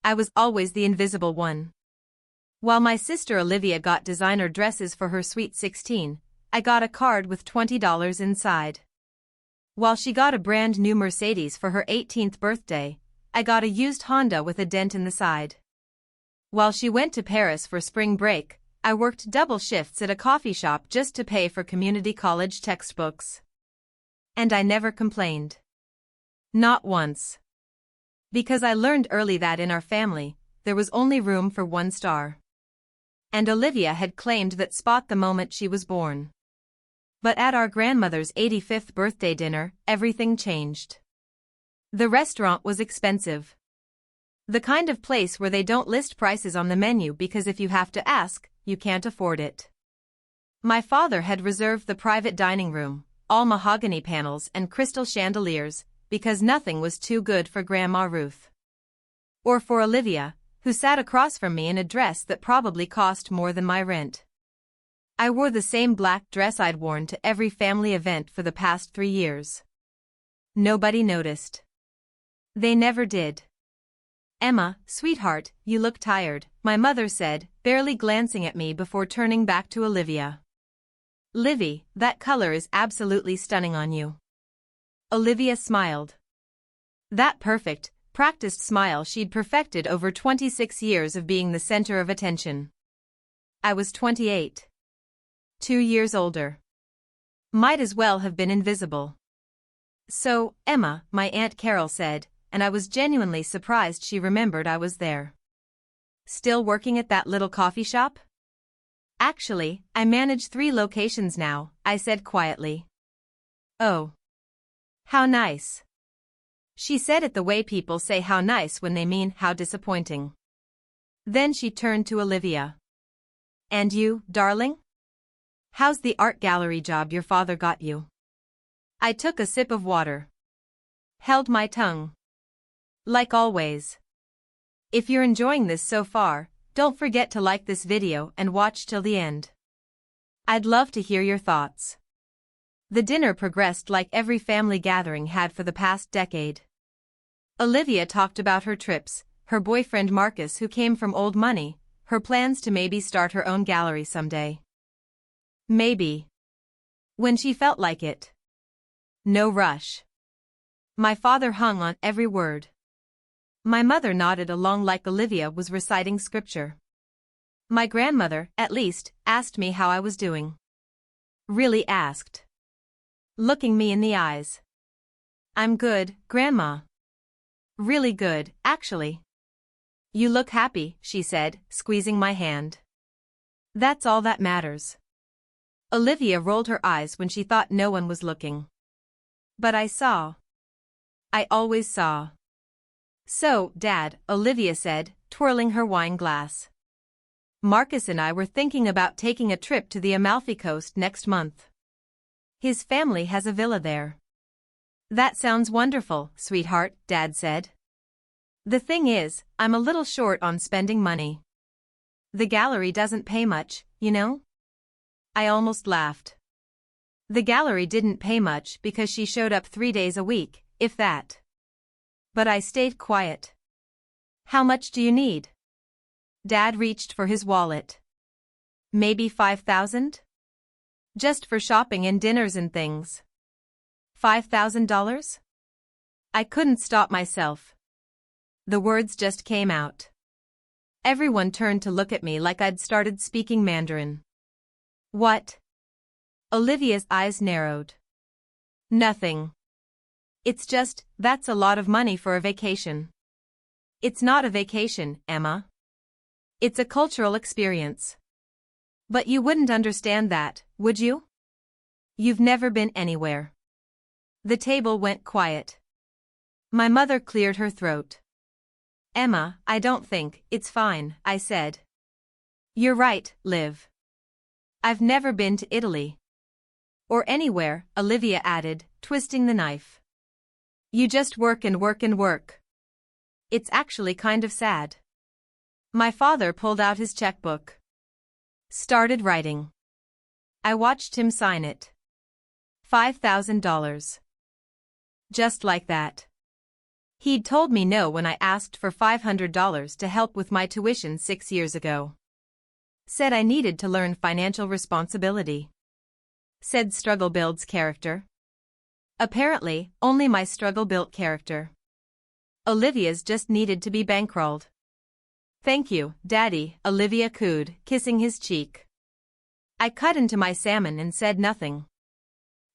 I was always the invisible one. While my sister Olivia got designer dresses for her sweet 16, I got a card with $20 inside. While she got a brand new Mercedes for her 18th birthday, I got a used Honda with a dent in the side. While she went to Paris for spring break, I worked double shifts at a coffee shop just to pay for community college textbooks. And I never complained. Not once. Because I learned early that in our family, there was only room for one star. And Olivia had claimed that spot the moment she was born. But at our grandmother's 85th birthday dinner, everything changed. The restaurant was expensive. The kind of place where they don't list prices on the menu because if you have to ask, you can't afford it. My father had reserved the private dining room, all mahogany panels and crystal chandeliers, because nothing was too good for Grandma Ruth. Or for Olivia, who sat across from me in a dress that probably cost more than my rent. I wore the same black dress I'd worn to every family event for the past 3 years. Nobody noticed. They never did. "Emma, sweetheart, you look tired," my mother said, barely glancing at me before turning back to Olivia. "Livy, that color is absolutely stunning on you." Olivia smiled. That perfect, practiced smile she'd perfected over 26 years of being the center of attention. I was 28. 2 years older. Might as well have been invisible. "So, Emma," my Aunt Carol said, and I was genuinely surprised she remembered I was there. "Still working at that little coffee shop?" "Actually, I manage 3 locations now," I said quietly. "Oh. How nice." She said it the way people say how nice when they mean how disappointing. Then she turned to Olivia. "And you, darling? How's the art gallery job your father got you?" I took a sip of water. Held my tongue. Like always. If you're enjoying this so far, don't forget to like this video and watch till the end. I'd love to hear your thoughts. The dinner progressed like every family gathering had for the past decade. Olivia talked about her trips, her boyfriend Marcus who came from old money, her plans to maybe start her own gallery someday. Maybe. When she felt like it. No rush. My father hung on every word. My mother nodded along like Olivia was reciting scripture. My grandmother, at least, asked me how I was doing. Really asked. Looking me in the eyes. "I'm good, Grandma." "Really good, actually." "You look happy," she said, squeezing my hand. "That's all that matters." Olivia rolled her eyes when she thought no one was looking. But I saw. I always saw. "So, Dad," Olivia said, twirling her wine glass. "Marcus and I were thinking about taking a trip to the Amalfi Coast next month. His family has a villa there." "That sounds wonderful, sweetheart," Dad said. "The thing is, I'm a little short on spending money. The gallery doesn't pay much, you know?" I almost laughed. The gallery didn't pay much because she showed up 3 days a week, if that. But I stayed quiet. "How much do you need?" Dad reached for his wallet. "Maybe 5,000? Just for shopping and dinners and things." $5,000? I couldn't stop myself. The words just came out. Everyone turned to look at me like I'd started speaking Mandarin. "What?" Olivia's eyes narrowed. "Nothing. It's just, that's a lot of money for a vacation." "It's not a vacation, Emma. It's a cultural experience." "But you wouldn't understand that, would you? You've never been anywhere." The table went quiet. My mother cleared her throat. "Emma, I don't think, it's fine," I said. "You're right, Liv. I've never been to Italy. Or anywhere," Olivia added, twisting the knife. "You just work and work and work. It's actually kind of sad." My father pulled out his checkbook. Started writing. I watched him sign it. $5,000. Just like that. He'd told me no when I asked for $500 to help with my tuition 6 years ago. Said I needed to learn financial responsibility. Said struggle builds character. Apparently, only my struggle built character. Olivia's just needed to be bankrolled. Thank you, Daddy, Olivia cooed, kissing his cheek. I cut into my salmon and said nothing.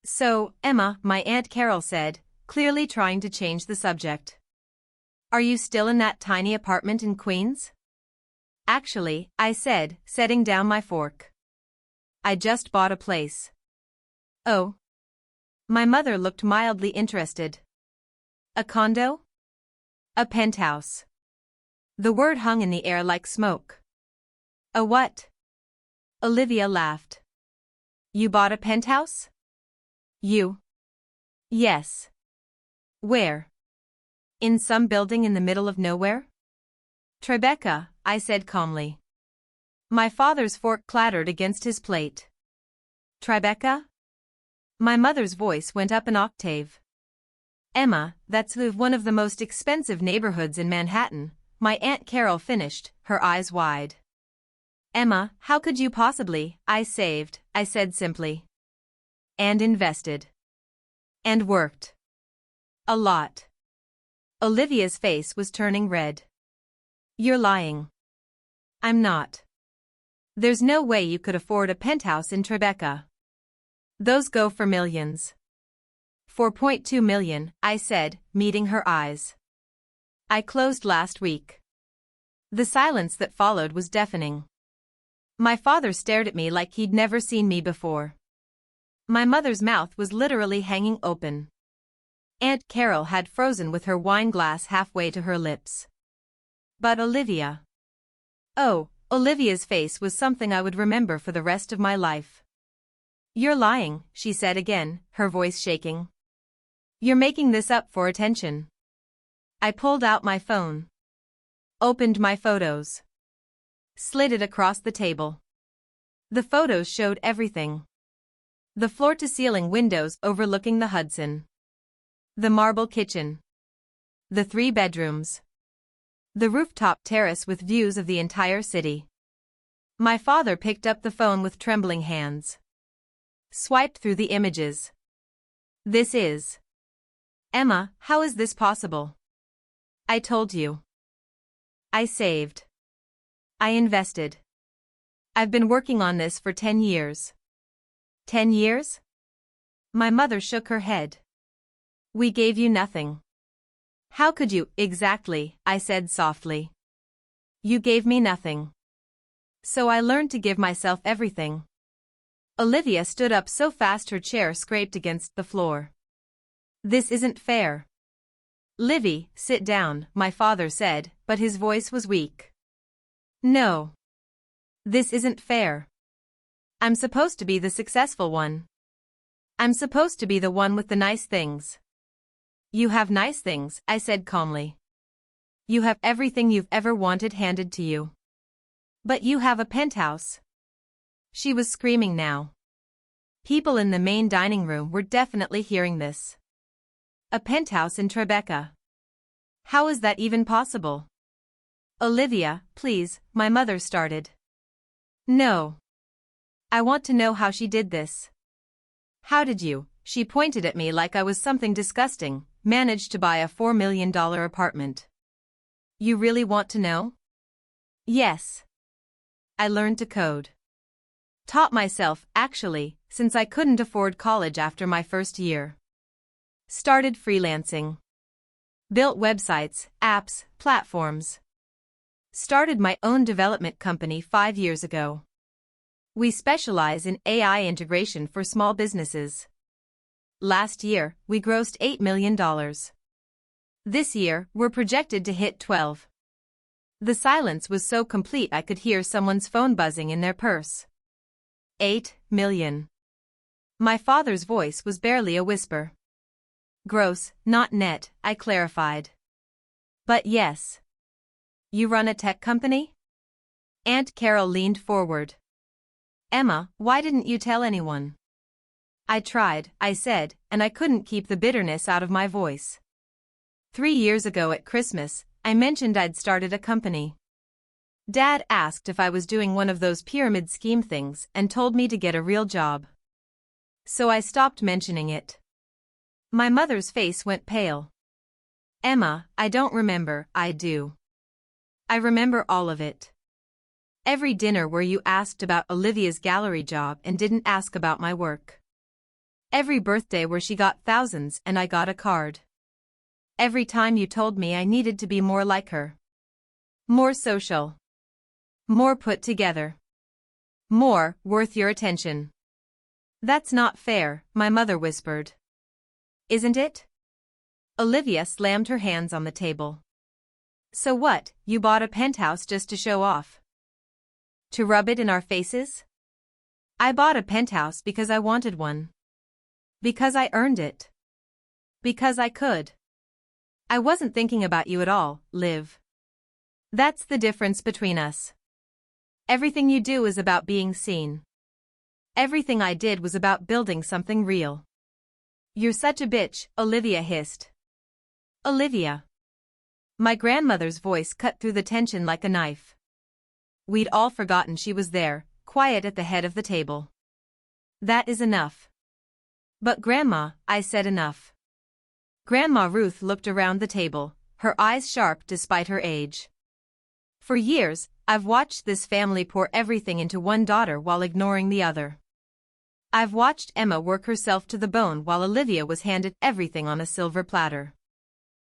So, Emma, my Aunt Carol said, clearly trying to change the subject. Are you still in that tiny apartment in Queens? Actually, I said, setting down my fork. I just bought a place. Oh. My mother looked mildly interested. A condo? A penthouse. The word hung in the air like smoke. A what? Olivia laughed. You bought a penthouse? You? Yes. Where? In some building in the middle of nowhere? Tribeca, I said calmly. My father's fork clattered against his plate. Tribeca? My mother's voice went up an octave. Emma, that's one of the most expensive neighborhoods in Manhattan, my Aunt Carol finished, her eyes wide. Emma, how could you possibly? I said simply. And invested. And worked. A lot. Olivia's face was turning red. You're lying. I'm not. There's no way you could afford a penthouse in Tribeca. Those go for millions. 4.2 million, I said, meeting her eyes. I closed last week. The silence that followed was deafening. My father stared at me like he'd never seen me before. My mother's mouth was literally hanging open. Aunt Carol had frozen with her wine glass halfway to her lips. But Olivia. Oh, Olivia's face was something I would remember for the rest of my life. You're lying, she said again, her voice shaking. You're making this up for attention. I pulled out my phone. Opened my photos. Slid it across the table. The photos showed everything. The floor-to-ceiling windows overlooking the Hudson. The marble kitchen. The 3 bedrooms. The rooftop terrace with views of the entire city. My father picked up the phone with trembling hands. Swiped through the images. This is. Emma, how is this possible? I told you. I saved. I invested. I've been working on this for 10 years. 10 years? My mother shook her head. We gave you nothing. How could you, exactly, I said softly. You gave me nothing. So I learned to give myself everything. Olivia stood up so fast her chair scraped against the floor. This isn't fair. Livy, sit down, my father said, but his voice was weak. No. This isn't fair. I'm supposed to be the successful one. I'm supposed to be the one with the nice things. You have nice things, I said calmly. You have everything you've ever wanted handed to you. But you have a penthouse. She was screaming now. People in the main dining room were definitely hearing this. A penthouse in Tribeca. How is that even possible? Olivia, please, my mother started. No. I want to know how she did this. How did you, she pointed at me like I was something disgusting, manage to buy a $4 million apartment? You really want to know? Yes. I learned to code. Taught myself, actually, since I couldn't afford college after my first year. Started freelancing. Built websites, apps, platforms. Started my own development company 5 years ago. We specialize in AI integration for small businesses. Last year, we grossed $8 million. This year, we're projected to hit 12. The silence was so complete I could hear someone's phone buzzing in their purse. 8 million. My father's voice was barely a whisper. Gross, not net, I clarified. But yes. You run a tech company? Aunt Carol leaned forward. Emma, why didn't you tell anyone? I tried, I said, and I couldn't keep the bitterness out of my voice. 3 years ago at Christmas, I mentioned I'd started a company. Dad asked if I was doing one of those pyramid scheme things and told me to get a real job. So I stopped mentioning it. My mother's face went pale. Emma, I don't remember. I do. I remember all of it. Every dinner where you asked about Olivia's gallery job and didn't ask about my work. Every birthday where she got thousands and I got a card. Every time you told me I needed to be more like her. More social. More put together. More worth your attention. That's not fair, my mother whispered. Isn't it? Olivia slammed her hands on the table. So what, you bought a penthouse just to show off? To rub it in our faces? I bought a penthouse because I wanted one. Because I earned it. Because I could. I wasn't thinking about you at all, Liv. That's the difference between us. Everything you do is about being seen. Everything I did was about building something real. You're such a bitch, Olivia hissed. Olivia. My grandmother's voice cut through the tension like a knife. We'd all forgotten she was there, quiet at the head of the table. That is enough. But Grandma, I said enough. Grandma Ruth looked around the table, her eyes sharp despite her age. For years, I've watched this family pour everything into one daughter while ignoring the other. I've watched Emma work herself to the bone while Olivia was handed everything on a silver platter.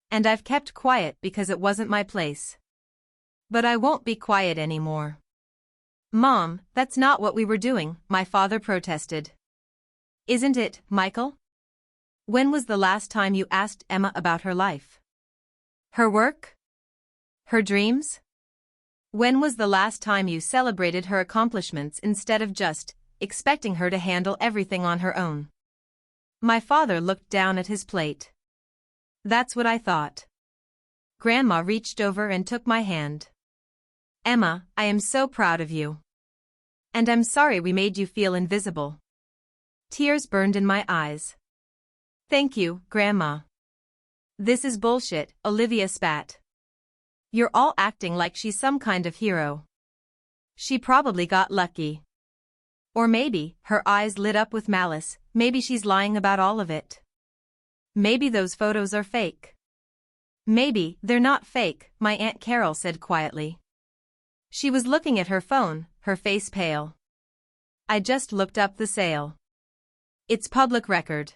And I've kept quiet because it wasn't my place. But I won't be quiet anymore. Mom, that's not what we were doing, my father protested. Isn't it, Michael? When was the last time you asked Emma about her life? Her work? Her dreams? When was the last time you celebrated her accomplishments instead of just expecting her to handle everything on her own? My father looked down at his plate. That's what I thought. Grandma reached over and took my hand. Emma, I am so proud of you. And I'm sorry we made you feel invisible. Tears burned in my eyes. Thank you, Grandma. This is bullshit, Olivia spat. You're all acting like she's some kind of hero. She probably got lucky. Or maybe, her eyes lit up with malice, maybe she's lying about all of it. Maybe those photos are fake. Maybe they're not fake, my Aunt Carol said quietly. She was looking at her phone, her face pale. I just looked up the sale. It's public record.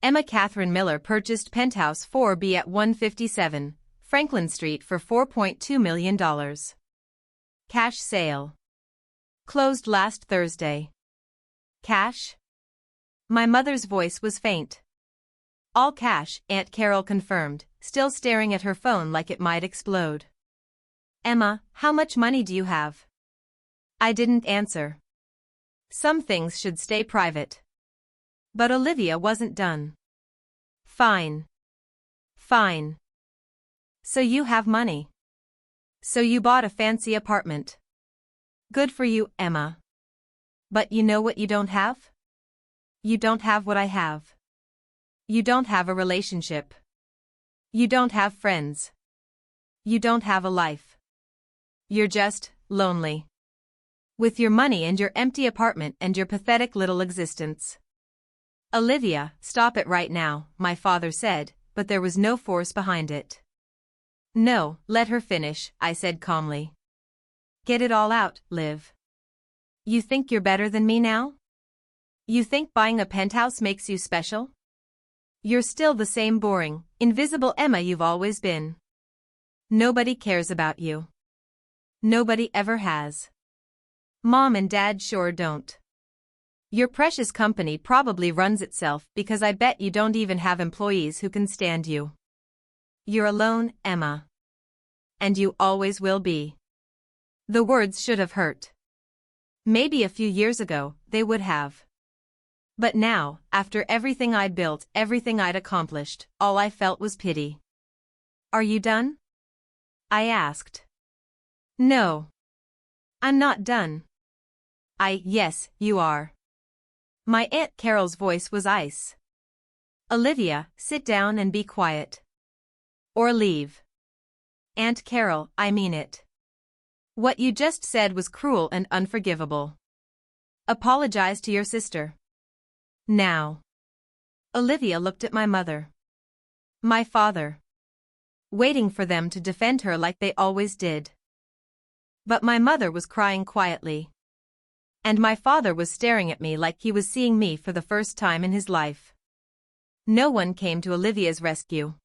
Emma Catherine Miller purchased Penthouse 4B at 157 Franklin Street for $4.2 million. Cash sale. Closed last Thursday. Cash? My mother's voice was faint. All cash, Aunt Carol confirmed, still staring at her phone like it might explode. Emma, how much money do you have? I didn't answer. Some things should stay private. But Olivia wasn't done. Fine. Fine. So you have money. So you bought a fancy apartment. Good for you, Emma. But you know what you don't have? You don't have what I have. You don't have a relationship. You don't have friends. You don't have a life. You're just lonely. With your money and your empty apartment and your pathetic little existence. Olivia, stop it right now, my father said, but there was no force behind it. No, let her finish, I said calmly. Get it all out, Liv. You think you're better than me now? You think buying a penthouse makes you special? You're still the same boring, invisible Emma you've always been. Nobody cares about you. Nobody ever has. Mom and Dad sure don't. Your precious company probably runs itself because I bet you don't even have employees who can stand you. You're alone, Emma. And you always will be. The words should have hurt. Maybe a few years ago, they would have. But now, after everything I'd built, everything I'd accomplished, all I felt was pity. Are you done? I asked. No. I'm not done. Yes, you are. My Aunt Carol's voice was ice. Olivia, sit down and be quiet. Or leave. Aunt Carol, I mean it. What you just said was cruel and unforgivable. Apologize to your sister. Now. Olivia looked at my mother. My father. Waiting for them to defend her like they always did. But my mother was crying quietly. And my father was staring at me like he was seeing me for the first time in his life. No one came to Olivia's rescue.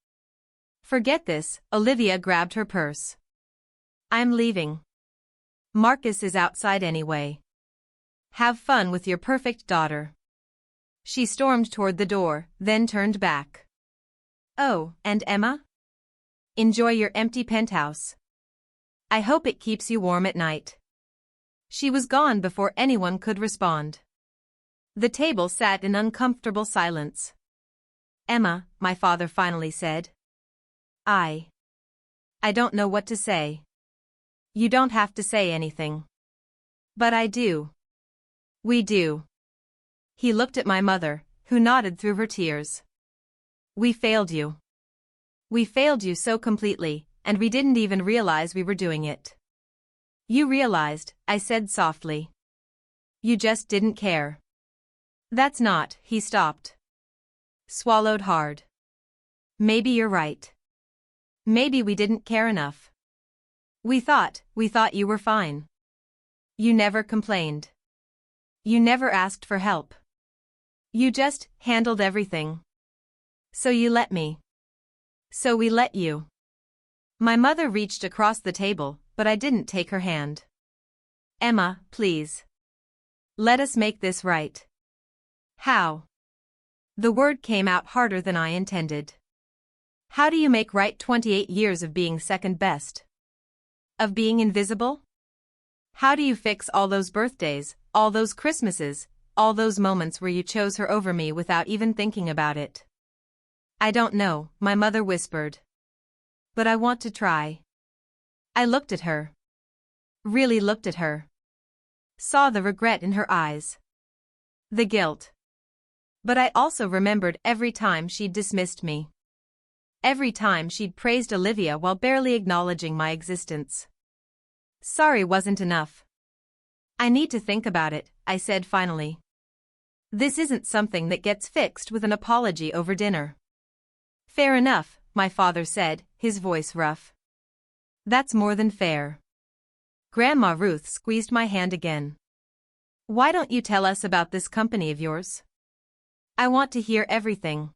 Forget this, Olivia grabbed her purse. I'm leaving. Marcus is outside anyway. Have fun with your perfect daughter. She stormed toward the door, then turned back. Oh, and Emma? Enjoy your empty penthouse. I hope it keeps you warm at night. She was gone before anyone could respond. The table sat in uncomfortable silence. Emma, my father finally said. I don't know what to say. You don't have to say anything. But I do. We do. He looked at my mother, who nodded through her tears. We failed you. We failed you so completely, and we didn't even realize we were doing it. You realized, I said softly. You just didn't care. That's not, he stopped. Swallowed hard. Maybe you're right. Maybe we didn't care enough. We thought you were fine. You never complained. You never asked for help. You just handled everything. So you let me. So we let you. My mother reached across the table, but I didn't take her hand. Emma, please. Let us make this right. How? The word came out harder than I intended. How do you make right 28 years of being second best? Of being invisible? How do you fix all those birthdays, all those Christmases, all those moments where you chose her over me without even thinking about it? I don't know, my mother whispered. But I want to try. I looked at her. Really looked at her. Saw the regret in her eyes. The guilt. But I also remembered every time she'd dismissed me. Every time she'd praised Olivia while barely acknowledging my existence. Sorry wasn't enough. I need to think about it, I said finally. This isn't something that gets fixed with an apology over dinner. Fair enough, my father said, his voice rough. That's more than fair. Grandma Ruth squeezed my hand again. Why don't you tell us about this company of yours? I want to hear everything.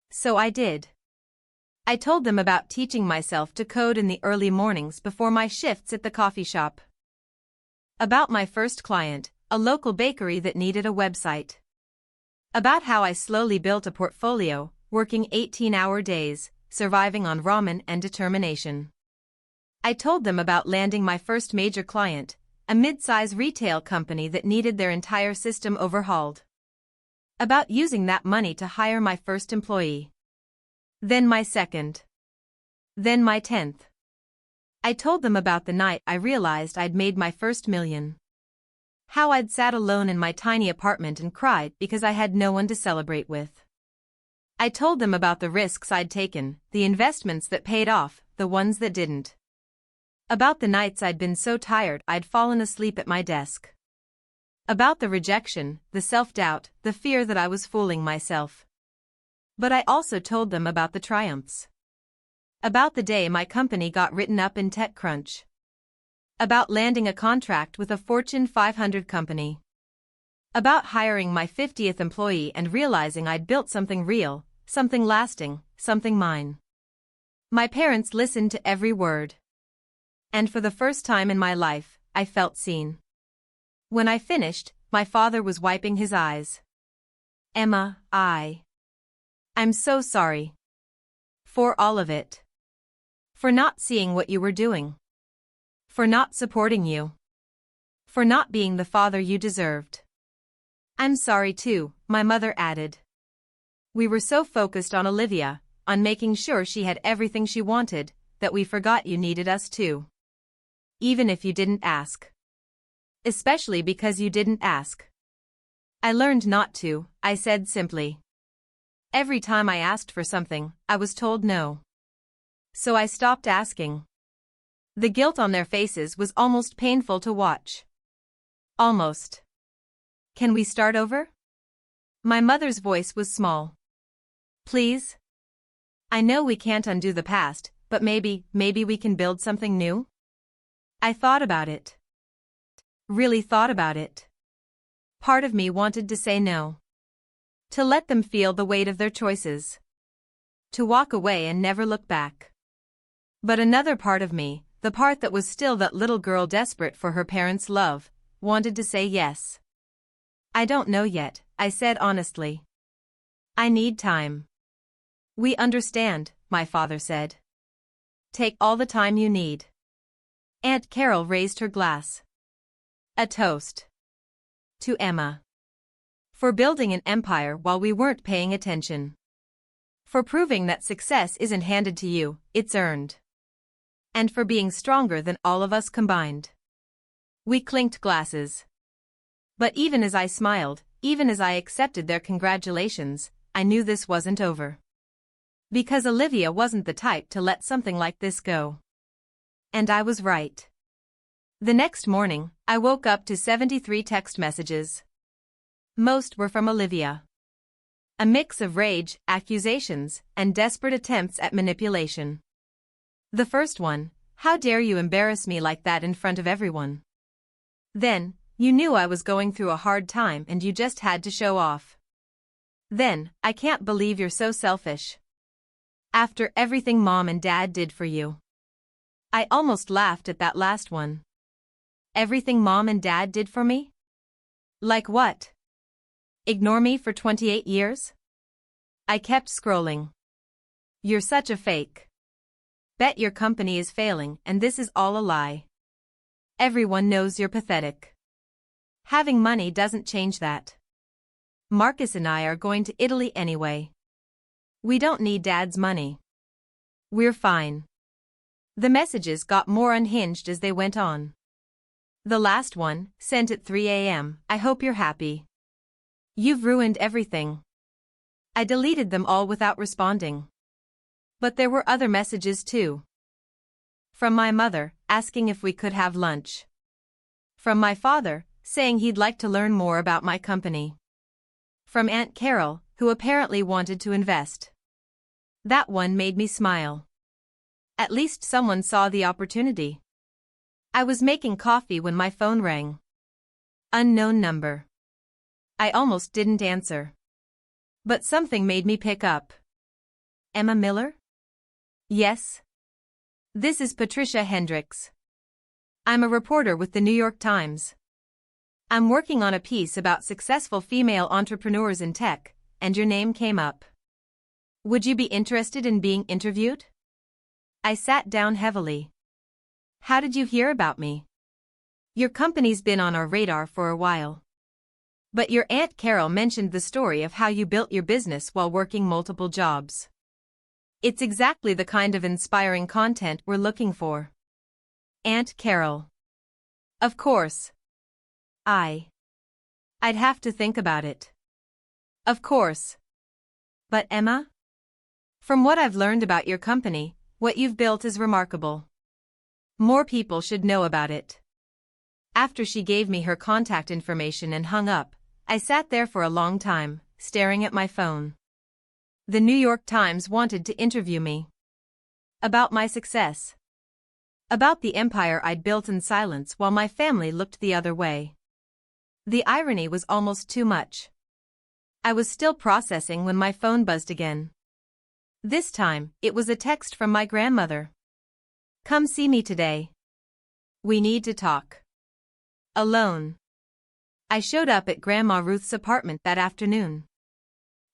So I did. I told them about teaching myself to code in the early mornings before my shifts at the coffee shop. About my first client, a local bakery that needed a website. About how I slowly built a portfolio, working 18-hour days, surviving on ramen and determination. I told them about landing my first major client, a mid-size retail company that needed their entire system overhauled. About using that money to hire my first employee. Then my second. Then my 10th. I told them about the night I realized I'd made my first million. How I'd sat alone in my tiny apartment and cried because I had no one to celebrate with. I told them about the risks I'd taken, the investments that paid off, the ones that didn't. About the nights I'd been so tired I'd fallen asleep at my desk. About the rejection, the self-doubt, the fear that I was fooling myself. But I also told them about the triumphs. About the day my company got written up in TechCrunch. About landing a contract with a Fortune 500 company. About hiring my 50th employee and realizing I'd built something real, something lasting, something mine. My parents listened to every word. And for the first time in my life, I felt seen. When I finished, my father was wiping his eyes. Emma, I'm so sorry. For all of it. For not seeing what you were doing. For not supporting you. For not being the father you deserved. I'm sorry too, my mother added. We were so focused on Olivia, on making sure she had everything she wanted, that we forgot you needed us too. Even if you didn't ask. Especially because you didn't ask. I learned not to, I said simply. Every time I asked for something, I was told no. So I stopped asking. The guilt on their faces was almost painful to watch. Almost. Can we start over? My mother's voice was small. Please? I know we can't undo the past, but maybe we can build something new? I thought about it. Really thought about it. Part of me wanted to say no. To let them feel the weight of their choices. To walk away and never look back. But another part of me, the part that was still that little girl desperate for her parents' love, wanted to say yes. I don't know yet, I said honestly. I need time. We understand, my father said. Take all the time you need. Aunt Carol raised her glass. A toast. To Emma. For building an empire while we weren't paying attention. For proving that success isn't handed to you, it's earned. And for being stronger than all of us combined. We clinked glasses. But even as I smiled, even as I accepted their congratulations, I knew this wasn't over. Because Olivia wasn't the type to let something like this go. And I was right. The next morning, I woke up to 73 text messages. Most were from Olivia. A mix of rage, accusations, and desperate attempts at manipulation. The first one, how dare you embarrass me like that in front of everyone? Then, you knew I was going through a hard time and you just had to show off. Then, I can't believe you're so selfish. After everything Mom and Dad did for you. I almost laughed at that last one. Everything Mom and Dad did for me? Like what? Ignore me for 28 years? I kept scrolling. You're such a fake. Bet your company is failing and this is all a lie. Everyone knows you're pathetic. Having money doesn't change that. Marcus and I are going to Italy anyway. We don't need Dad's money. We're fine. The messages got more unhinged as they went on. The last one, sent at 3 a.m., I hope you're happy. You've ruined everything. I deleted them all without responding. But there were other messages too. From my mother, asking if we could have lunch. From my father, saying he'd like to learn more about my company. From Aunt Carol, who apparently wanted to invest. That one made me smile. At least someone saw the opportunity. I was making coffee when my phone rang. Unknown number. I almost didn't answer. But something made me pick up. Emma Miller? Yes. This is Patricia Hendricks. I'm a reporter with the New York Times. I'm working on a piece about successful female entrepreneurs in tech, and your name came up. Would you be interested in being interviewed? I sat down heavily. How did you hear about me? Your company's been on our radar for a while. But your Aunt Carol mentioned the story of how you built your business while working multiple jobs. It's exactly the kind of inspiring content we're looking for. Aunt Carol. Of course. I'd have to think about it. Of course. But Emma? From what I've learned about your company, what you've built is remarkable. More people should know about it. After she gave me her contact information and hung up, I sat there for a long time, staring at my phone. The New York Times wanted to interview me. About my success. About the empire I'd built in silence while my family looked the other way. The irony was almost too much. I was still processing when my phone buzzed again. This time, it was a text from my grandmother. Come see me today. We need to talk. Alone. I showed up at Grandma Ruth's apartment that afternoon.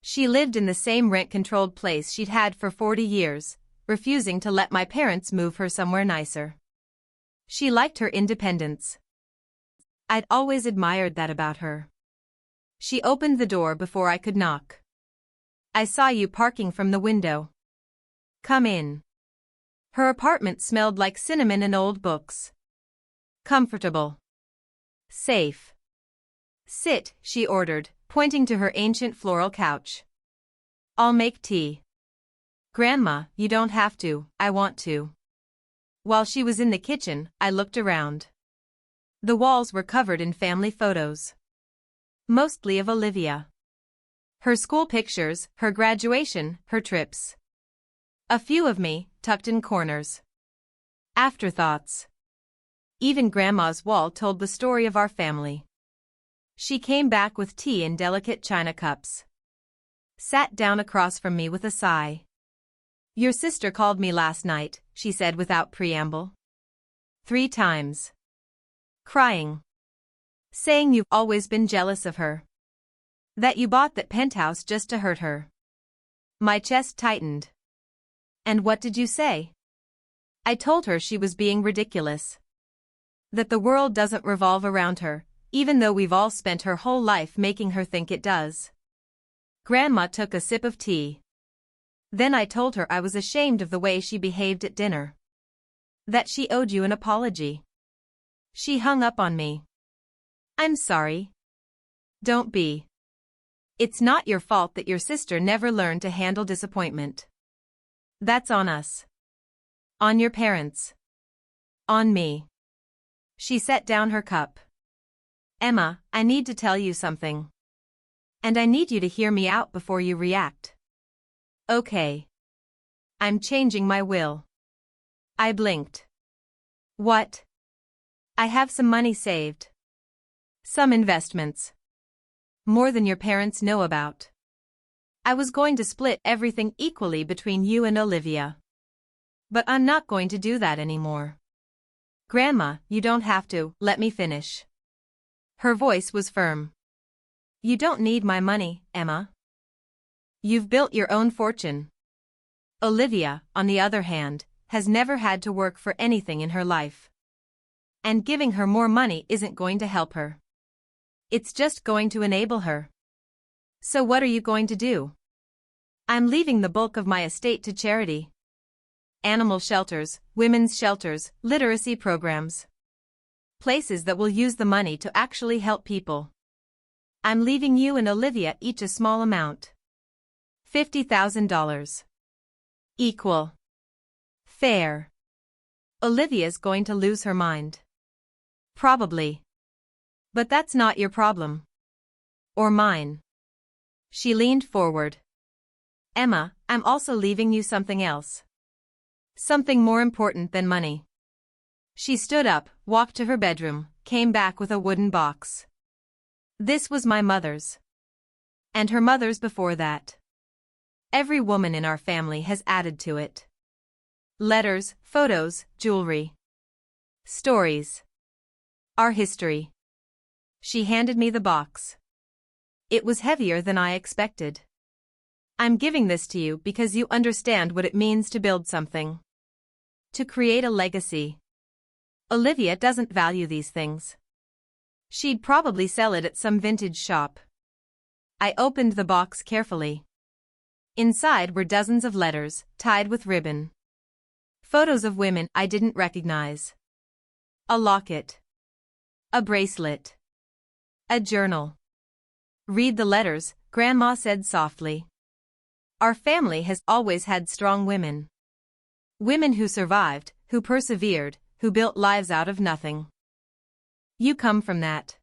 She lived in the same rent-controlled place she'd had for 40 years, refusing to let my parents move her somewhere nicer. She liked her independence. I'd always admired that about her. She opened the door before I could knock. I saw you parking from the window. Come in. Her apartment smelled like cinnamon and old books. Comfortable. Safe. Sit, she ordered, pointing to her ancient floral couch. I'll make tea. Grandma, you don't have to, I want to. While she was in the kitchen, I looked around. The walls were covered in family photos. Mostly of Olivia. Her school pictures, her graduation, her trips. A few of me, tucked in corners. Afterthoughts. Even Grandma's wall told the story of our family. She came back with tea in delicate china cups. Sat down across from me with a sigh. Your sister called me last night, she said without preamble. 3 times. Crying. Saying you've always been jealous of her. That you bought that penthouse just to hurt her. My chest tightened. And what did you say? I told her she was being ridiculous. That the world doesn't revolve around her, even though we've all spent her whole life making her think it does. Grandma took a sip of tea. Then I told her I was ashamed of the way she behaved at dinner. That she owed you an apology. She hung up on me. I'm sorry. Don't be. It's not your fault that your sister never learned to handle disappointment. That's on us. On your parents. On me. She set down her cup. Emma, I need to tell you something. And I need you to hear me out before you react. Okay. I'm changing my will. I blinked. What? I have some money saved. Some investments. More than your parents know about. I was going to split everything equally between you and Olivia. But I'm not going to do that anymore. Grandma, you don't have to, let me finish. Her voice was firm. You don't need my money, Emma. You've built your own fortune. Olivia, on the other hand, has never had to work for anything in her life. And giving her more money isn't going to help her. It's just going to enable her. So what are you going to do? I'm leaving the bulk of my estate to charity. Animal shelters, women's shelters, literacy programs. Places that will use the money to actually help people. I'm leaving you and Olivia each a small amount. $50,000. Equal. Fair. Olivia's going to lose her mind. Probably. But that's not your problem. Or mine. She leaned forward. Emma, I'm also leaving you something else. Something more important than money. She stood up, walked to her bedroom, came back with a wooden box. This was my mother's. And her mother's before that. Every woman in our family has added to it. Letters, photos, jewelry. Stories. Our history. She handed me the box. It was heavier than I expected. I'm giving this to you because you understand what it means to build something. To create a legacy. Olivia doesn't value these things. She'd probably sell it at some vintage shop. I opened the box carefully. Inside were dozens of letters, tied with ribbon. Photos of women I didn't recognize. A locket. A bracelet. A journal. Read the letters, Grandma said softly. Our family has always had strong women. Women who survived, who persevered, who built lives out of nothing. You come from that.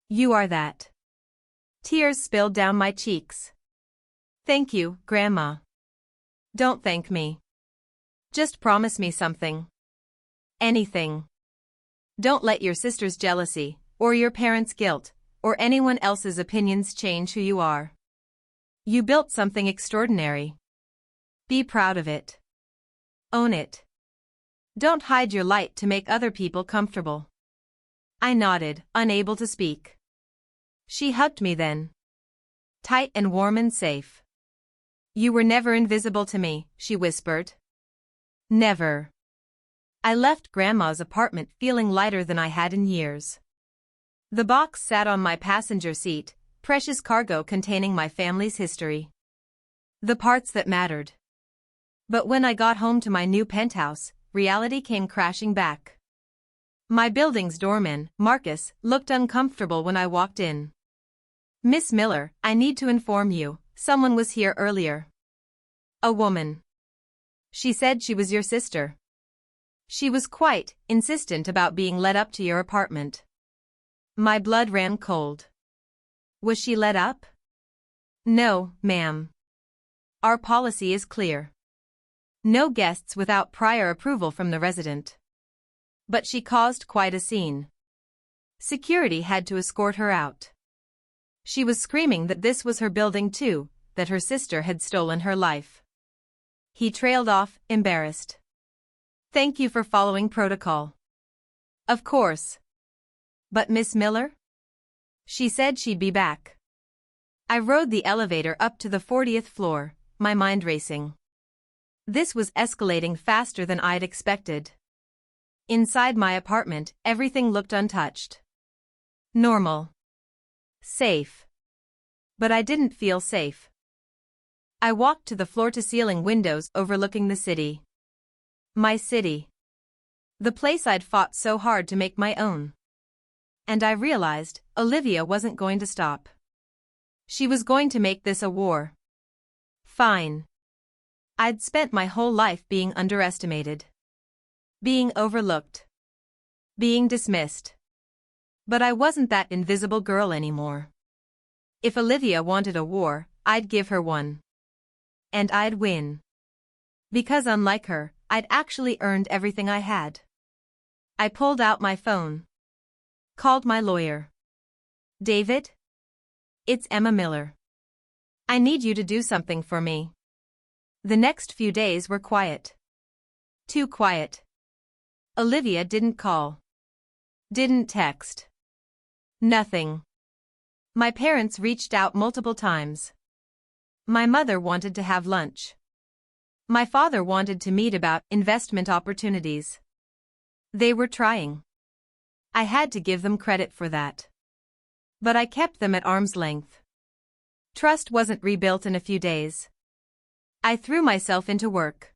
You are that. Tears spilled down my cheeks. Thank you, Grandma. Don't thank me. Just promise me something. Anything. Don't let your sister's jealousy, or your parents' guilt, or anyone else's opinions change who you are. You built something extraordinary. Be proud of it. Own it. Don't hide your light to make other people comfortable. I nodded, unable to speak. She hugged me then. Tight and warm and safe. You were never invisible to me, she whispered. Never. I left Grandma's apartment feeling lighter than I had in years. The box sat on my passenger seat, precious cargo containing my family's history. The parts that mattered. But when I got home to my new penthouse, reality came crashing back. My building's doorman, Marcus, looked uncomfortable when I walked in. Miss Miller, I need to inform you, someone was here earlier. A woman. She said she was your sister. She was quite insistent about being led up to your apartment. My blood ran cold. Was she led up? No, ma'am. Our policy is clear. No guests without prior approval from the resident. But she caused quite a scene. Security had to escort her out. She was screaming that this was her building too, that her sister had stolen her life. He trailed off, embarrassed. Thank you for following protocol. Of course. But Miss Miller? She said she'd be back. I rode the elevator up to the 40th floor, my mind racing. This was escalating faster than I'd expected. Inside my apartment, everything looked untouched. Normal. Safe. But I didn't feel safe. I walked to the floor-to-ceiling windows overlooking the city. My city. The place I'd fought so hard to make my own. And I realized, Olivia wasn't going to stop. She was going to make this a war. Fine. I'd spent my whole life being underestimated. Being overlooked. Being dismissed. But I wasn't that invisible girl anymore. If Olivia wanted a war, I'd give her one. And I'd win. Because unlike her, I'd actually earned everything I had. I pulled out my phone. Called my lawyer. David? It's Emma Miller. I need you to do something for me. The next few days were quiet. Too quiet. Olivia didn't call. Didn't text. Nothing. My parents reached out multiple times. My mother wanted to have lunch. My father wanted to meet about investment opportunities. They were trying. I had to give them credit for that. But I kept them at arm's length. Trust wasn't rebuilt in a few days. I threw myself into work.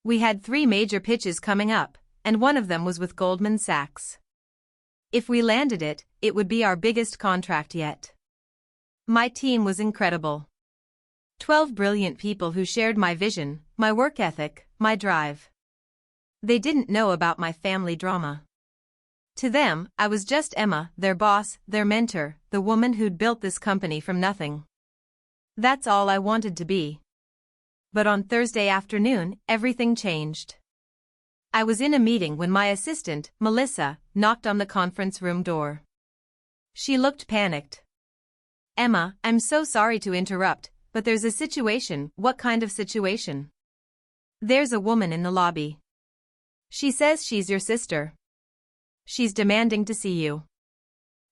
We had 3 major pitches coming up, and one of them was with Goldman Sachs. If we landed it, it would be our biggest contract yet. My team was incredible. 12 brilliant people who shared my vision, my work ethic, my drive. They didn't know about my family drama. To them, I was just Emma, their boss, their mentor, the woman who'd built this company from nothing. That's all I wanted to be. But on Thursday afternoon, everything changed. I was in a meeting when my assistant, Melissa, knocked on the conference room door. She looked panicked. Emma, I'm so sorry to interrupt, but there's a situation. What kind of situation? There's a woman in the lobby. She says she's your sister. She's demanding to see you.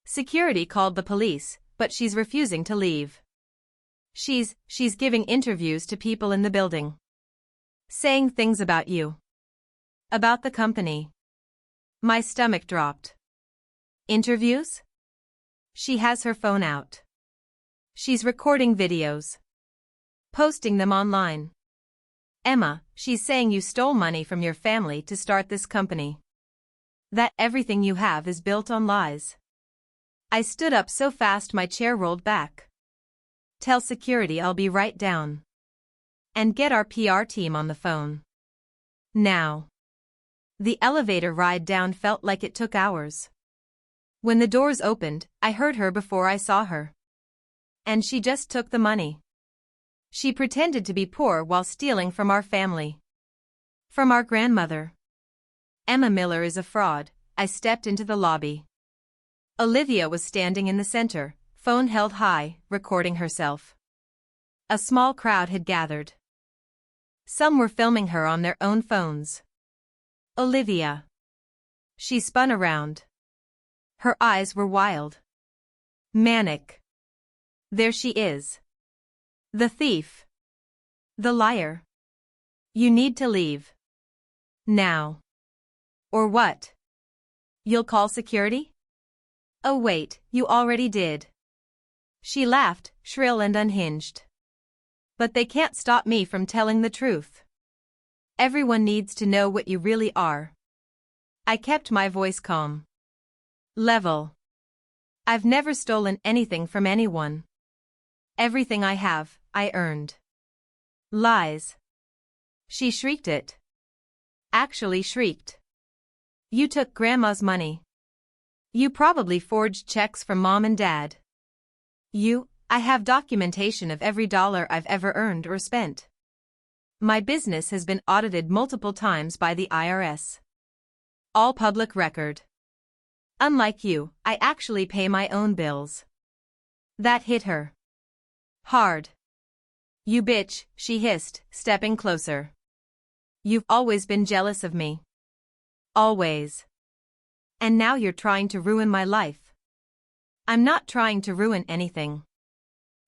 Security called the police, but she's refusing to leave. She's giving interviews to people in the building. Saying things about you. About the company. My stomach dropped. Interviews? She has her phone out. She's recording videos. Posting them online. Emma, she's saying you stole money from your family to start this company. That everything you have is built on lies. I stood up so fast my chair rolled back. Tell security I'll be right down. And get our PR team on the phone. Now. The elevator ride down felt like it took hours. When the doors opened, I heard her before I saw her. And she just took the money. She pretended to be poor while stealing from our family. From our grandmother. Emma Miller is a fraud. I stepped into the lobby. Olivia was standing in the center, phone held high, recording herself. A small crowd had gathered. Some were filming her on their own phones. Olivia. She spun around. Her eyes were wild. Manic. There she is. The thief. The liar. You need to leave. Now. Or what? You'll call security? Oh wait, you already did. She laughed, shrill and unhinged. But they can't stop me from telling the truth. Everyone needs to know what you really are. I kept my voice calm. Level. I've never stolen anything from anyone. Everything I have, I earned. Lies. She shrieked it. Actually shrieked. You took Grandma's money. You probably forged checks from Mom and Dad. I have documentation of every dollar I've ever earned or spent. My business has been audited multiple times by the IRS. All public record. Unlike you, I actually pay my own bills. That hit her hard. You bitch, she hissed, stepping closer. You've always been jealous of me. Always. And now you're trying to ruin my life. I'm not trying to ruin anything.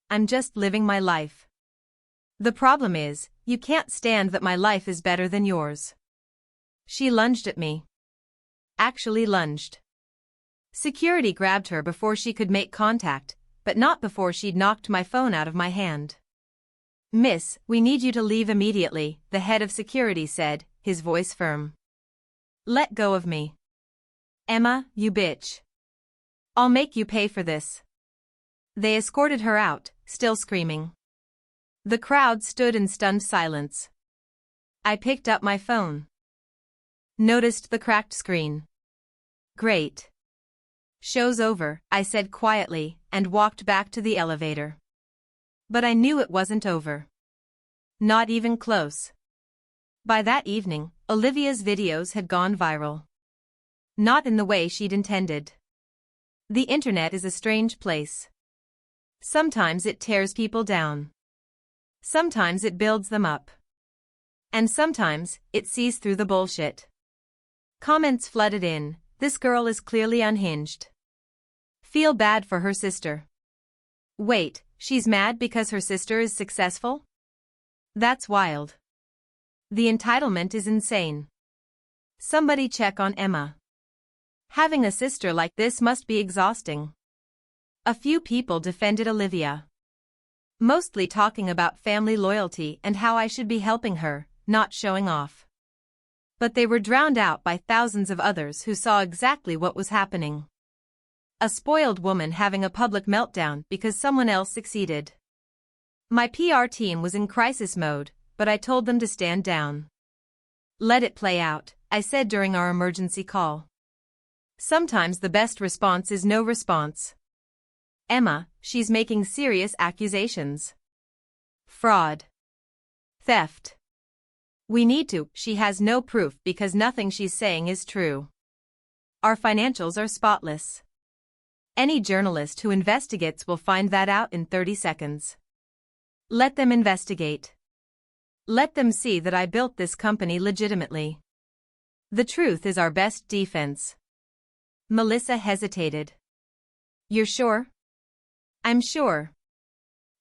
I'm just living my life. The problem is, you can't stand that my life is better than yours. She lunged at me. Actually lunged. Security grabbed her before she could make contact, but not before she'd knocked my phone out of my hand. Miss, we need you to leave immediately, the head of security said, his voice firm. Let go of me. Emma, you bitch. I'll make you pay for this. They escorted her out, still screaming. The crowd stood in stunned silence. I picked up my phone. Noticed the cracked screen. Great. Show's over, I said quietly, and walked back to the elevator. But I knew it wasn't over. Not even close. By that evening, Olivia's videos had gone viral. Not in the way she'd intended. The internet is a strange place. Sometimes it tears people down. Sometimes it builds them up. And sometimes, it sees through the bullshit. Comments flooded in, this girl is clearly unhinged. Feel bad for her sister. Wait, she's mad because her sister is successful? That's wild. The entitlement is insane. Somebody check on Emma. Having a sister like this must be exhausting. A few people defended Olivia. Mostly talking about family loyalty and how I should be helping her, not showing off. But they were drowned out by thousands of others who saw exactly what was happening. A spoiled woman having a public meltdown because someone else succeeded. My PR team was in crisis mode, but I told them to stand down. Let it play out, I said during our emergency call. Sometimes the best response is no response. Emma, she's making serious accusations. Fraud. Theft. We need to, she has no proof because nothing she's saying is true. Our financials are spotless. Any journalist who investigates will find that out in 30 seconds. Let them investigate. Let them see that I built this company legitimately. The truth is our best defense. Melissa hesitated. You're sure? I'm sure.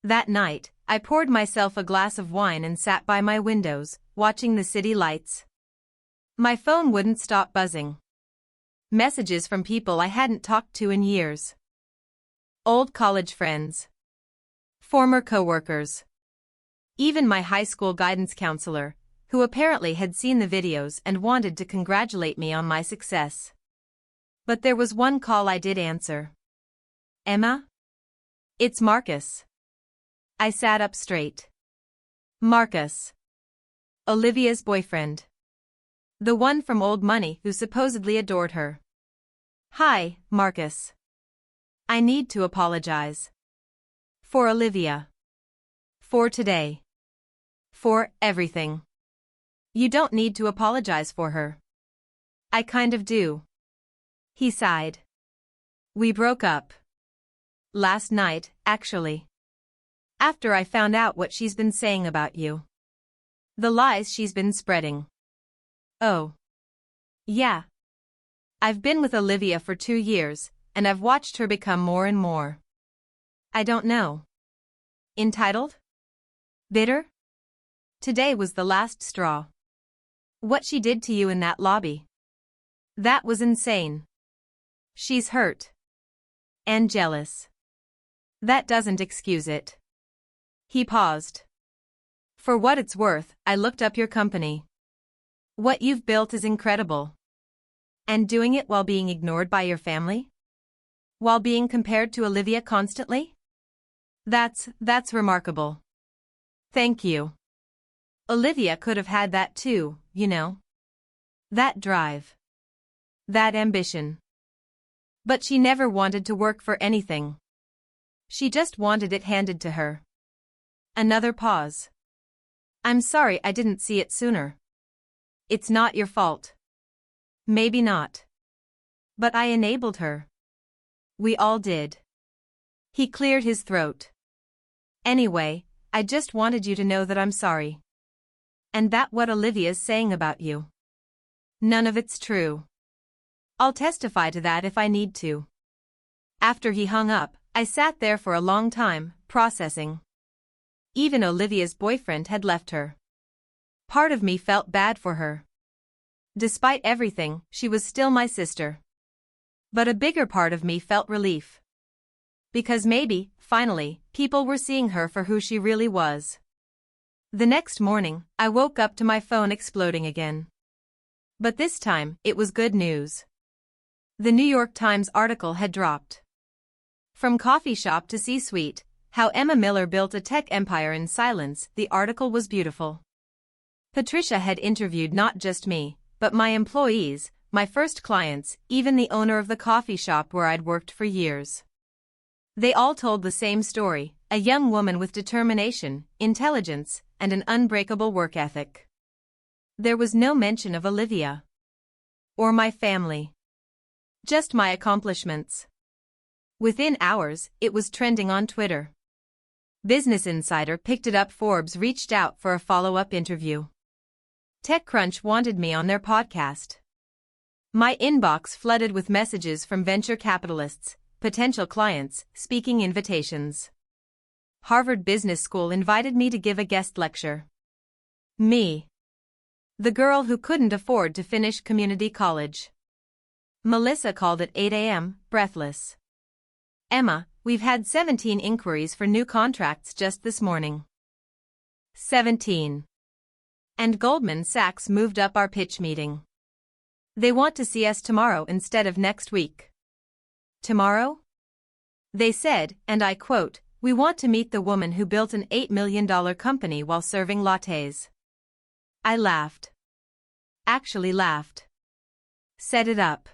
That night, I poured myself a glass of wine and sat by my windows, watching the city lights. My phone wouldn't stop buzzing. Messages from people I hadn't talked to in years. Old college friends. Former coworkers. Even my high school guidance counselor, who apparently had seen the videos and wanted to congratulate me on my success. But there was one call I did answer. Emma? It's Marcus. I sat up straight. Marcus. Olivia's boyfriend. The one from Old Money who supposedly adored her. Hi, Marcus. I need to apologize. For Olivia. For today. For everything. You don't need to apologize for her. I kind of do. He sighed. We broke up. Last night, actually. After I found out what she's been saying about you. The lies she's been spreading. Oh. Yeah. I've been with Olivia for 2 years, and I've watched her become more and more. I don't know. Entitled? Bitter? Today was the last straw. What she did to you in that lobby. That was insane. She's hurt. And jealous. That doesn't excuse it. He paused. For what it's worth, I looked up your company. What you've built is incredible. And doing it while being ignored by your family? While being compared to Olivia constantly? That's remarkable. Thank you. Olivia could have had that too, you know. That drive. That ambition. But she never wanted to work for anything. She just wanted it handed to her. Another pause. I'm sorry I didn't see it sooner. It's not your fault. Maybe not. But I enabled her. We all did. He cleared his throat. Anyway, I just wanted you to know that I'm sorry. And that what Olivia's saying about you. None of it's true. I'll testify to that if I need to. After he hung up, I sat there for a long time, processing. Even Olivia's boyfriend had left her. Part of me felt bad for her. Despite everything, she was still my sister. But a bigger part of me felt relief. Because maybe, finally, people were seeing her for who she really was. The next morning, I woke up to my phone exploding again. But this time, it was good news. The New York Times article had dropped. From coffee shop to C-suite, how Emma Miller built a tech empire in silence, the article was beautiful. Patricia had interviewed not just me, but my employees, my first clients, even the owner of the coffee shop where I'd worked for years. They all told the same story, a young woman with determination, intelligence, and an unbreakable work ethic. There was no mention of Olivia. Or my family. Just my accomplishments. Within hours, it was trending on Twitter. Business Insider picked it up. Forbes reached out for a follow-up interview. TechCrunch wanted me on their podcast. My inbox flooded with messages from venture capitalists, potential clients, speaking invitations. Harvard Business School invited me to give a guest lecture. Me. The girl who couldn't afford to finish community college. Melissa called at 8 a.m., breathless. Emma, we've had 17 inquiries for new contracts just this morning. 17. And Goldman Sachs moved up our pitch meeting. They want to see us tomorrow instead of next week. Tomorrow? They said, and I quote, "We want to meet the woman who built an $8 million company while serving lattes." I laughed. Actually laughed. Set it up.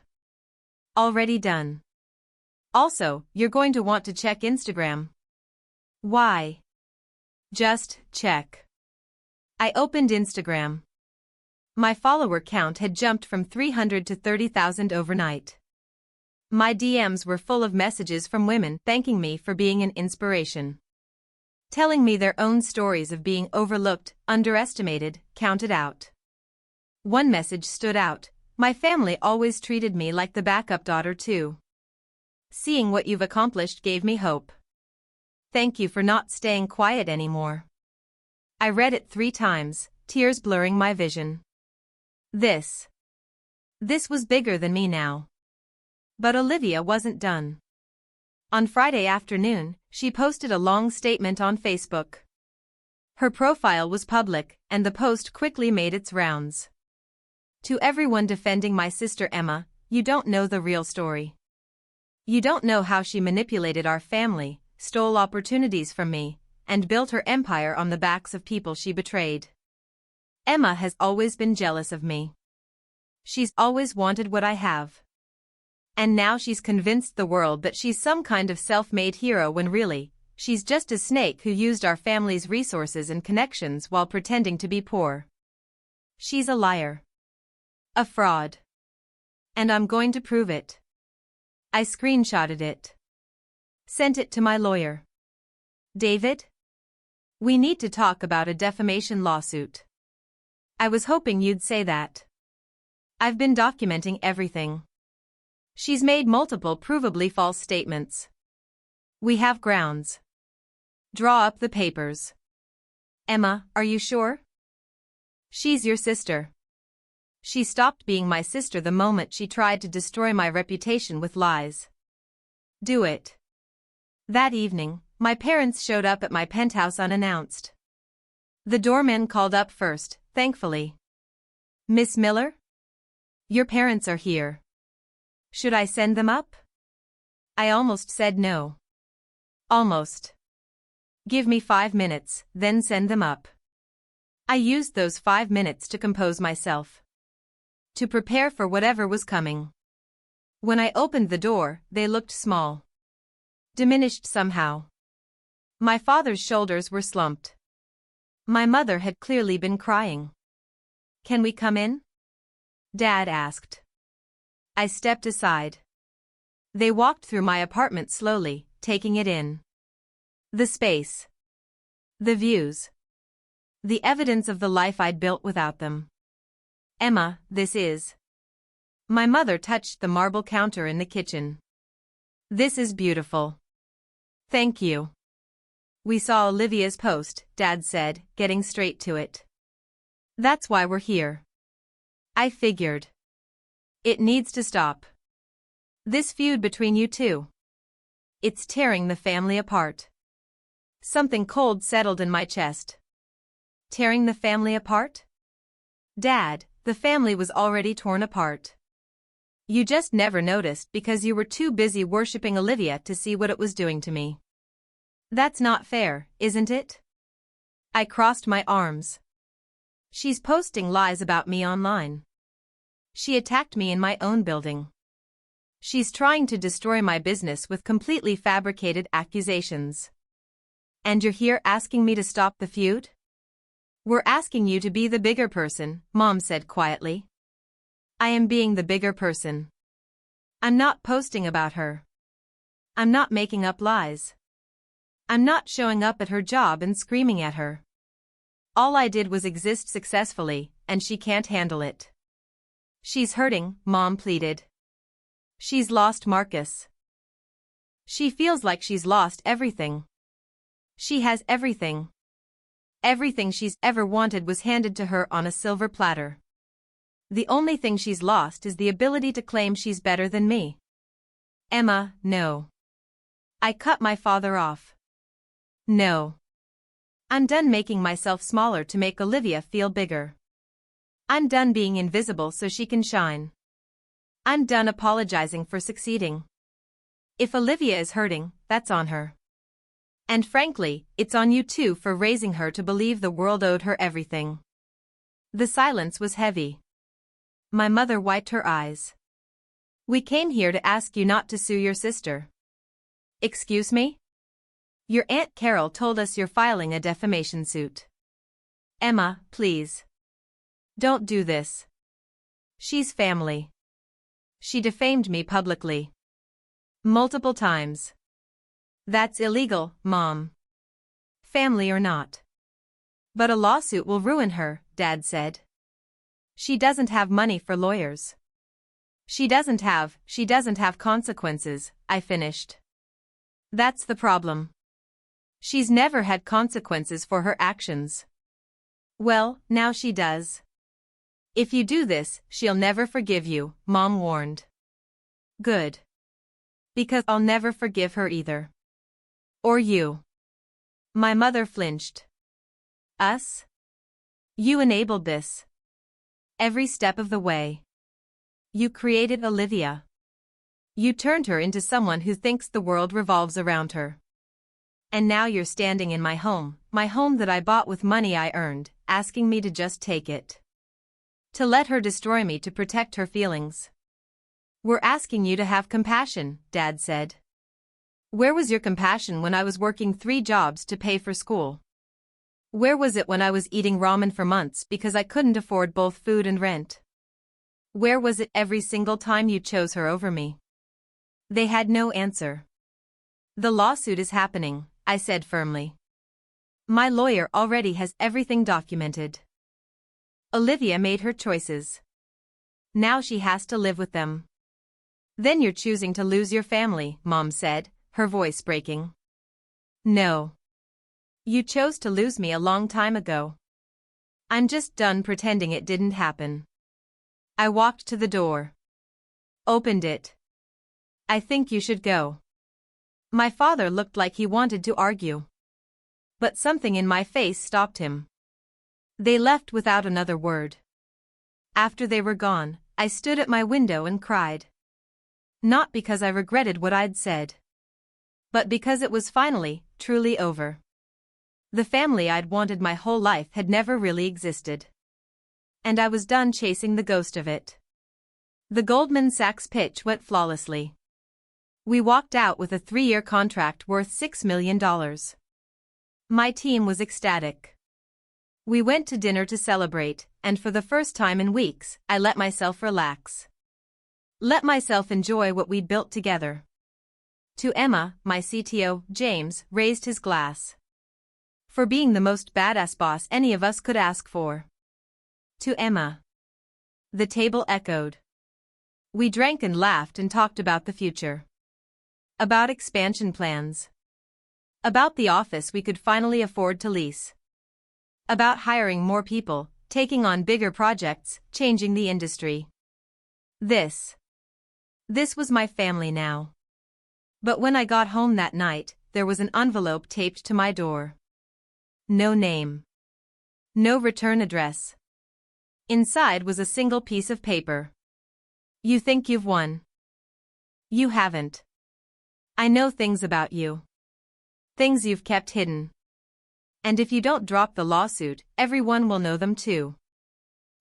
Already done. Also, you're going to want to check Instagram. Why? Just check. I opened Instagram. My follower count had jumped from 300 to 30,000 overnight. My DMs were full of messages from women thanking me for being an inspiration. Telling me their own stories of being overlooked, underestimated, counted out. One message stood out: "My family always treated me like the backup daughter too. Seeing what you've accomplished gave me hope. Thank you for not staying quiet anymore." I read it 3 times, tears blurring my vision. This was bigger than me now. But Olivia wasn't done. On Friday afternoon, she posted a long statement on Facebook. Her profile was public, and the post quickly made its rounds. "To everyone defending my sister Emma, you don't know the real story. You don't know how she manipulated our family, stole opportunities from me, and built her empire on the backs of people she betrayed. Emma has always been jealous of me. She's always wanted what I have. And now she's convinced the world that she's some kind of self-made hero when really, she's just a snake who used our family's resources and connections while pretending to be poor. She's a liar. A fraud. And I'm going to prove it." I screenshotted it. Sent it to my lawyer. "David? We need to talk about a defamation lawsuit. I was hoping you'd say that. I've been documenting everything. She's made multiple provably false statements. We have grounds. Draw up the papers. Emma, are you sure? She's your sister. She stopped being my sister the moment she tried to destroy my reputation with lies. Do it." That evening, my parents showed up at my penthouse unannounced. The doorman called up first, thankfully. "Miss Miller? Your parents are here. Should I send them up?" I almost said no. Almost. "Give me 5 minutes, then send them up." I used those 5 minutes to compose myself, to prepare for whatever was coming. When I opened the door, they looked small, diminished somehow. My father's shoulders were slumped. My mother had clearly been crying. "Can we come in?" Dad asked. I stepped aside. They walked through my apartment slowly, taking it in. The space. The views. The evidence of the life I'd built without them. "Emma, this is..." My mother touched the marble counter in the kitchen. "This is beautiful. Thank you." "We saw Olivia's post," Dad said, getting straight to it. "That's why we're here." I figured. It needs to stop. This feud between you two. It's tearing the family apart. Something cold settled in my chest. Tearing the family apart? Dad, the family was already torn apart. You just never noticed because you were too busy worshipping Olivia to see what it was doing to me. That's not fair, isn't it? I crossed my arms. She's posting lies about me online. She attacked me in my own building. She's trying to destroy my business with completely fabricated accusations. And you're here asking me to stop the feud? We're asking you to be the bigger person, Mom said quietly. I am being the bigger person. I'm not posting about her. I'm not making up lies. I'm not showing up at her job and screaming at her. All I did was exist successfully, and she can't handle it. She's hurting, Mom pleaded. She's lost Marcus. She feels like she's lost everything. She has everything. Everything she's ever wanted was handed to her on a silver platter. The only thing she's lost is the ability to claim she's better than me. Emma, no. I cut my father off. No. I'm done making myself smaller to make Olivia feel bigger. I'm done being invisible so she can shine. I'm done apologizing for succeeding. If Olivia is hurting, that's on her. And frankly, it's on you too for raising her to believe the world owed her everything. The silence was heavy. My mother wiped her eyes. We came here to ask you not to sue your sister. Excuse me? Your Aunt Carol told us you're filing a defamation suit. Emma, please. Don't do this. She's family. She defamed me publicly. Multiple times. That's illegal, Mom. Family or not. But a lawsuit will ruin her, Dad said. She doesn't have money for lawyers. She doesn't have consequences, I finished. That's the problem. She's never had consequences for her actions. Well, now she does. If you do this, she'll never forgive you, Mom warned. Good. Because I'll never forgive her either. Or you. My mother flinched. Us? You enabled this. Every step of the way. You created Olivia. You turned her into someone who thinks the world revolves around her. And now you're standing in my home that I bought with money I earned, asking me to just take it. To let her destroy me to protect her feelings. We're asking you to have compassion, Dad said. Where was your compassion when I was working 3 jobs to pay for school? Where was it when I was eating ramen for months because I couldn't afford both food and rent? Where was it every single time you chose her over me? They had no answer. The lawsuit is happening, I said firmly. My lawyer already has everything documented. Olivia made her choices. Now she has to live with them. Then you're choosing to lose your family, Mom said, her voice breaking. No. You chose to lose me a long time ago. I'm just done pretending it didn't happen. I walked to the door. Opened it. I think you should go. My father looked like he wanted to argue. But something in my face stopped him. They left without another word. After they were gone, I stood at my window and cried. Not because I regretted what I'd said. But because it was finally, truly over. The family I'd wanted my whole life had never really existed. And I was done chasing the ghost of it. The Goldman Sachs pitch went flawlessly. We walked out with a 3-year contract worth $6 million. My team was ecstatic. We went to dinner to celebrate, and for the first time in weeks, I let myself relax. Let myself enjoy what we'd built together. To Emma, my CTO, James raised his glass. For being the most badass boss any of us could ask for. To Emma. The table echoed. We drank and laughed and talked about the future. About expansion plans. About the office we could finally afford to lease. About hiring more people, taking on bigger projects, changing the industry. This was my family now. But when I got home that night, there was an envelope taped to my door. No name. No return address. Inside was a single piece of paper. You think you've won. You haven't. I know things about you. Things you've kept hidden. And if you don't drop the lawsuit, everyone will know them too.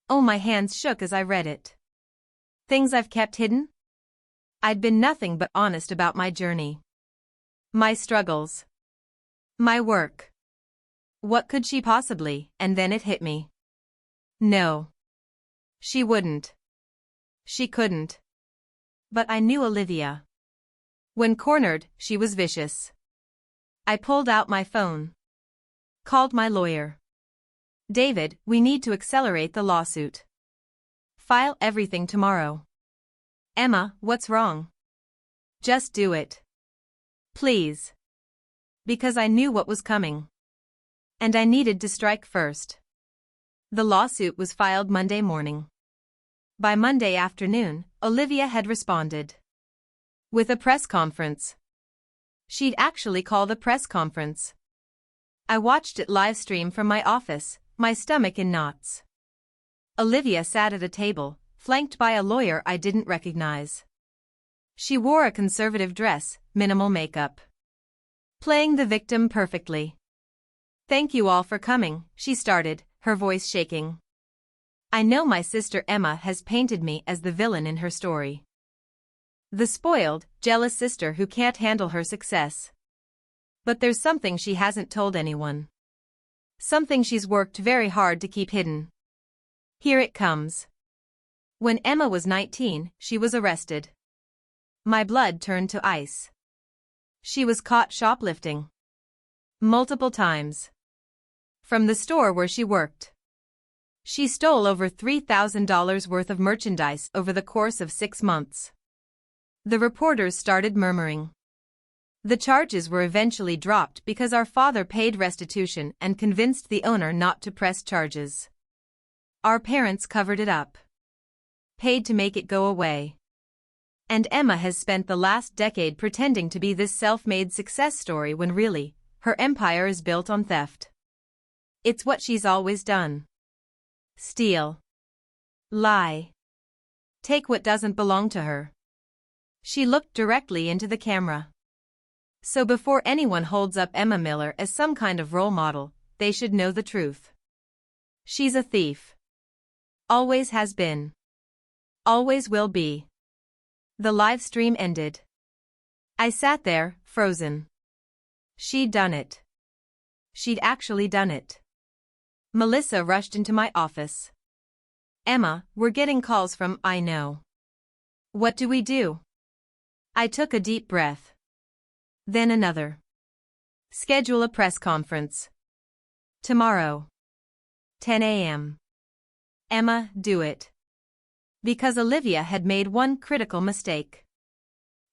Oh, my hands shook as I read it. Things I've kept hidden? I'd been nothing but honest about my journey. My struggles. My work. What could she possibly? And then it hit me. No. She wouldn't. She couldn't. But I knew Olivia. When cornered, she was vicious. I pulled out my phone. Called my lawyer. David, we need to accelerate the lawsuit. File everything tomorrow. Emma, what's wrong? Just do it. Please. Because I knew what was coming. And I needed to strike first. The lawsuit was filed Monday morning. By Monday afternoon, Olivia had responded. With a press conference. She'd actually called a press conference. I watched it live stream from my office, my stomach in knots. Olivia sat at a table, flanked by a lawyer I didn't recognize. She wore a conservative dress, minimal makeup. Playing the victim perfectly. Thank you all for coming, she started, her voice shaking. I know my sister Emma has painted me as the villain in her story. The spoiled, jealous sister who can't handle her success. But there's something she hasn't told anyone. Something she's worked very hard to keep hidden. Here it comes. When Emma was 19, she was arrested. My blood turned to ice. She was caught shoplifting. Multiple times. From the store where she worked. She stole over $3,000 worth of merchandise over the course of 6 months. The reporters started murmuring. The charges were eventually dropped because our father paid restitution and convinced the owner not to press charges. Our parents covered it up. Paid to make it go away. And Emma has spent the last decade pretending to be this self-made success story when really, her empire is built on theft. It's what she's always done. Steal. Lie. Take what doesn't belong to her. She looked directly into the camera. So before anyone holds up Emma Miller as some kind of role model, they should know the truth. She's a thief. Always has been. Always will be. The live stream ended. I sat there, frozen. She'd done it. She'd actually done it. Melissa rushed into my office. Emma, we're getting calls from I know. What do we do? I took a deep breath. Then another. Schedule a press conference. Tomorrow. 10 a.m. Emma, do it. Because Olivia had made one critical mistake.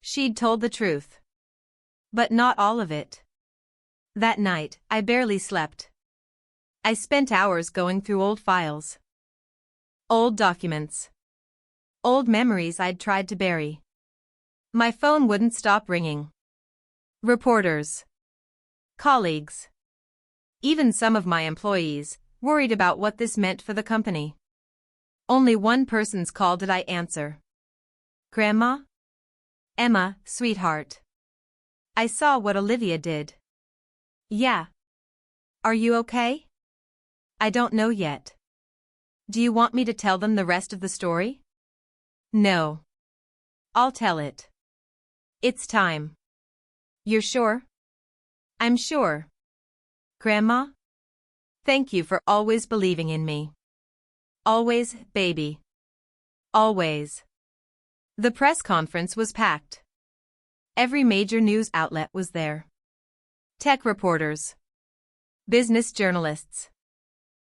She'd told the truth. But not all of it. That night, I barely slept. I spent hours going through old files. Old documents. Old memories I'd tried to bury. My phone wouldn't stop ringing. Reporters. Colleagues. Even some of my employees, worried about what this meant for the company. Only one person's call did I answer. Grandma? Emma, sweetheart. I saw what Olivia did. Yeah. Are you okay? I don't know yet. Do you want me to tell them the rest of the story? No. I'll tell it. It's time. You're sure? I'm sure. Grandma? Thank you for always believing in me. Always, baby. Always. The press conference was packed. Every major news outlet was there. Tech reporters. Business journalists.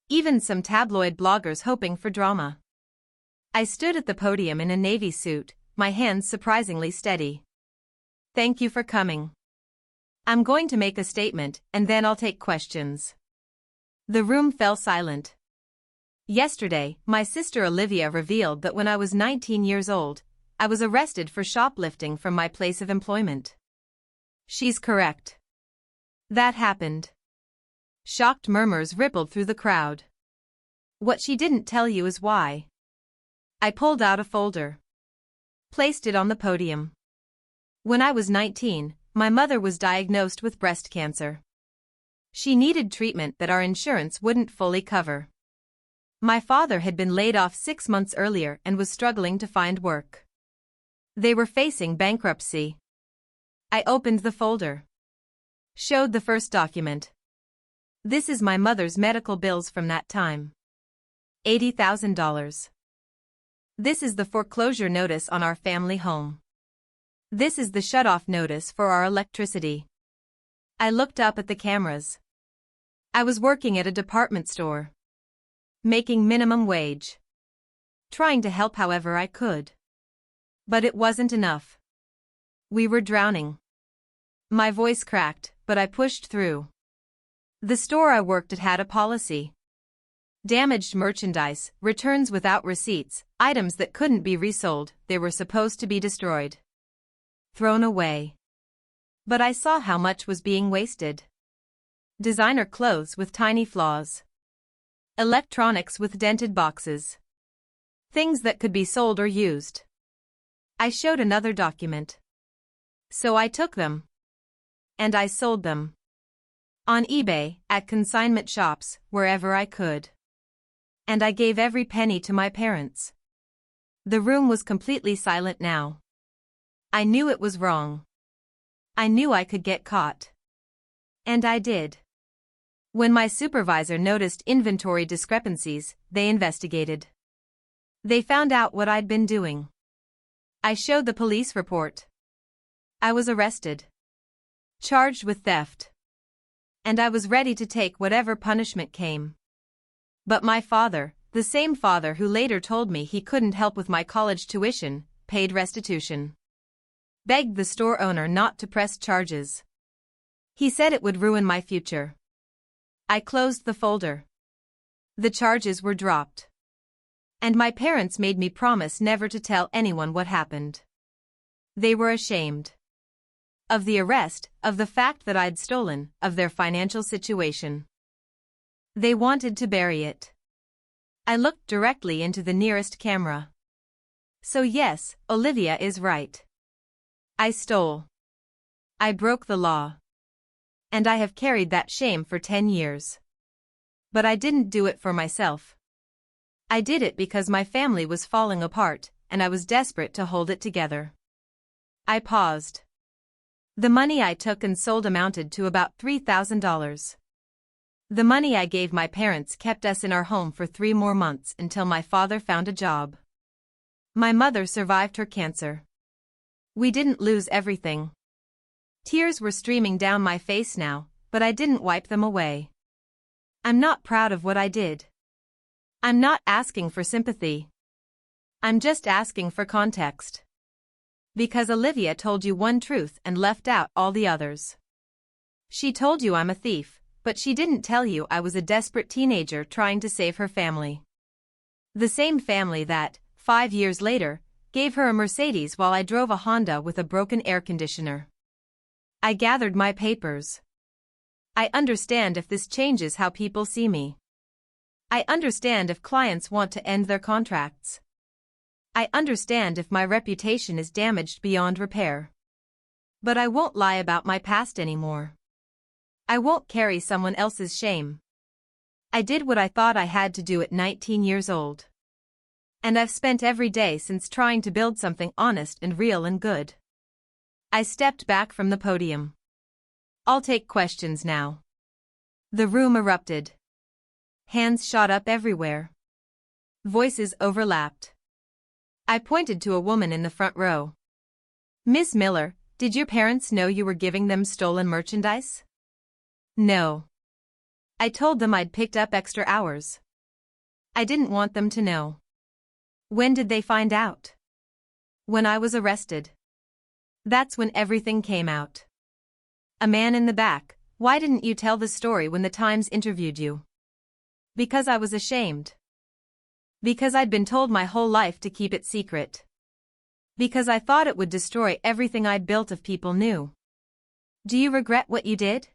Even some tabloid bloggers hoping for drama. I stood at the podium in a navy suit, my hands surprisingly steady. Thank you for coming. I'm going to make a statement, and then I'll take questions. The room fell silent. Yesterday, my sister Olivia revealed that when I was 19 years old, I was arrested for shoplifting from my place of employment. She's correct. That happened. Shocked murmurs rippled through the crowd. What she didn't tell you is why. I pulled out a folder. Placed it on the podium. When I was 19, my mother was diagnosed with breast cancer. She needed treatment that our insurance wouldn't fully cover. My father had been laid off 6 months earlier and was struggling to find work. They were facing bankruptcy. I opened the folder. Showed the first document. This is my mother's medical bills from that time. $80,000. This is the foreclosure notice on our family home. This is the shut-off notice for our electricity. I looked up at the cameras. I was working at a department store. Making minimum wage. Trying to help however I could. But it wasn't enough. We were drowning. My voice cracked, but I pushed through. The store I worked at had a policy. Damaged merchandise, returns without receipts, items that couldn't be resold, they were supposed to be destroyed. Thrown away. But I saw how much was being wasted. Designer clothes with tiny flaws. Electronics with dented boxes. Things that could be sold or used. I showed another document. So I took them. And I sold them. On eBay, at consignment shops, wherever I could. And I gave every penny to my parents. The room was completely silent now. I knew it was wrong. I knew I could get caught. And I did. When my supervisor noticed inventory discrepancies, they investigated. They found out what I'd been doing. I showed the police report. I was arrested. Charged with theft. And I was ready to take whatever punishment came. But my father, the same father who later told me he couldn't help with my college tuition, paid restitution. Begged the store owner not to press charges. He said it would ruin my future. I closed the folder. The charges were dropped. And my parents made me promise never to tell anyone what happened. They were ashamed. Of the arrest, of the fact that I'd stolen, of their financial situation. They wanted to bury it. I looked directly into the nearest camera. So yes, Olivia is right. I stole. I broke the law. And I have carried that shame for 10 years. But I didn't do it for myself. I did it because my family was falling apart, and I was desperate to hold it together. I paused. The money I took and sold amounted to about $3,000. The money I gave my parents kept us in our home for 3 more months until my father found a job. My mother survived her cancer. We didn't lose everything. Tears were streaming down my face now, but I didn't wipe them away. I'm not proud of what I did. I'm not asking for sympathy. I'm just asking for context. Because Olivia told you one truth and left out all the others. She told you I'm a thief, but she didn't tell you I was a desperate teenager trying to save her family. The same family that, 5 years later, gave her a Mercedes while I drove a Honda with a broken air conditioner. I gathered my papers. I understand if this changes how people see me. I understand if clients want to end their contracts. I understand if my reputation is damaged beyond repair. But I won't lie about my past anymore. I won't carry someone else's shame. I did what I thought I had to do at 19 years old. And I've spent every day since trying to build something honest and real and good. I stepped back from the podium. I'll take questions now. The room erupted. Hands shot up everywhere. Voices overlapped. I pointed to a woman in the front row. Miss Miller, did your parents know you were giving them stolen merchandise? No. I told them I'd picked up extra hours. I didn't want them to know. When did they find out? When I was arrested. That's when everything came out. A man in the back, why didn't you tell the story when the Times interviewed you? Because I was ashamed. Because I'd been told my whole life to keep it secret. Because I thought it would destroy everything I'd built if people knew. Do you regret what you did?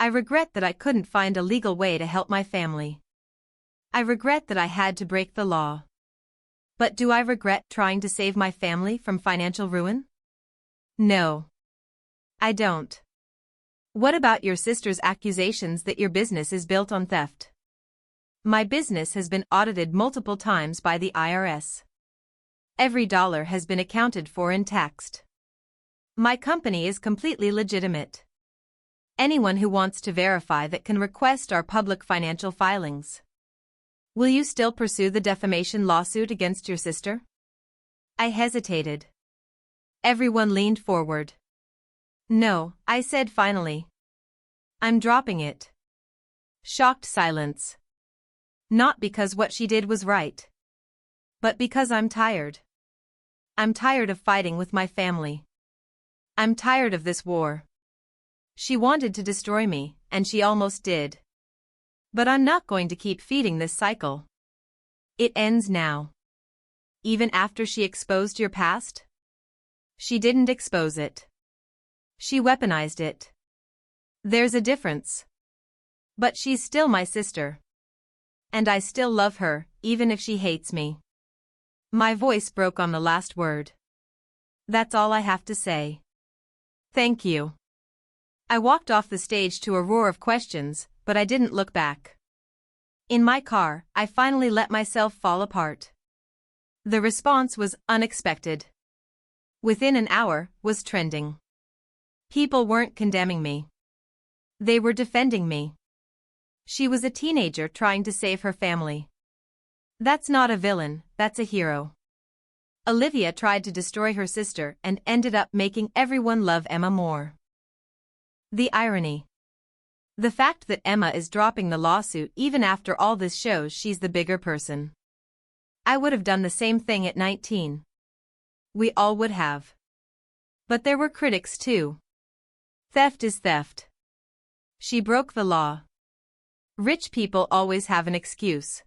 I regret that I couldn't find a legal way to help my family. I regret that I had to break the law. But do I regret trying to save my family from financial ruin? No. I don't. What about your sister's accusations that your business is built on theft? My business has been audited multiple times by the IRS. Every dollar has been accounted for and taxed. My company is completely legitimate. Anyone who wants to verify that can request our public financial filings. Will you still pursue the defamation lawsuit against your sister? I hesitated. Everyone leaned forward. No, I said finally. I'm dropping it. Shocked silence. Not because what she did was right. But because I'm tired. I'm tired of fighting with my family. I'm tired of this war. She wanted to destroy me, and she almost did. But I'm not going to keep feeding this cycle. It ends now. Even after she exposed your past? She didn't expose it. She weaponized it. There's a difference. But she's still my sister. And I still love her, even if she hates me. My voice broke on the last word. That's all I have to say. Thank you. I walked off the stage to a roar of questions, but I didn't look back. In my car, I finally let myself fall apart. The response was unexpected. Within an hour, was trending. People weren't condemning me. They were defending me. She was a teenager trying to save her family. That's not a villain, that's a hero. Olivia tried to destroy her sister and ended up making everyone love Emma more. The irony. The fact that Emma is dropping the lawsuit even after all this shows she's the bigger person. I would have done the same thing at 19. We all would have. But there were critics too. Theft is theft. She broke the law. Rich people always have an excuse.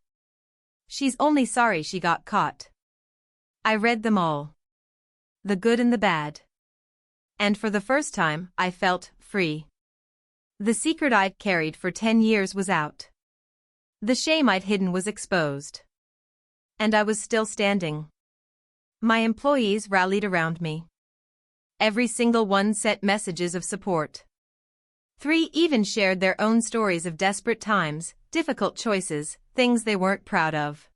She's only sorry she got caught. I read them all. The good and the bad. And for the first time, I felt free. The secret I'd carried for 10 years was out. The shame I'd hidden was exposed. And I was still standing. My employees rallied around me. Every single one sent messages of support. 3 even shared their own stories of desperate times, difficult choices, things they weren't proud of.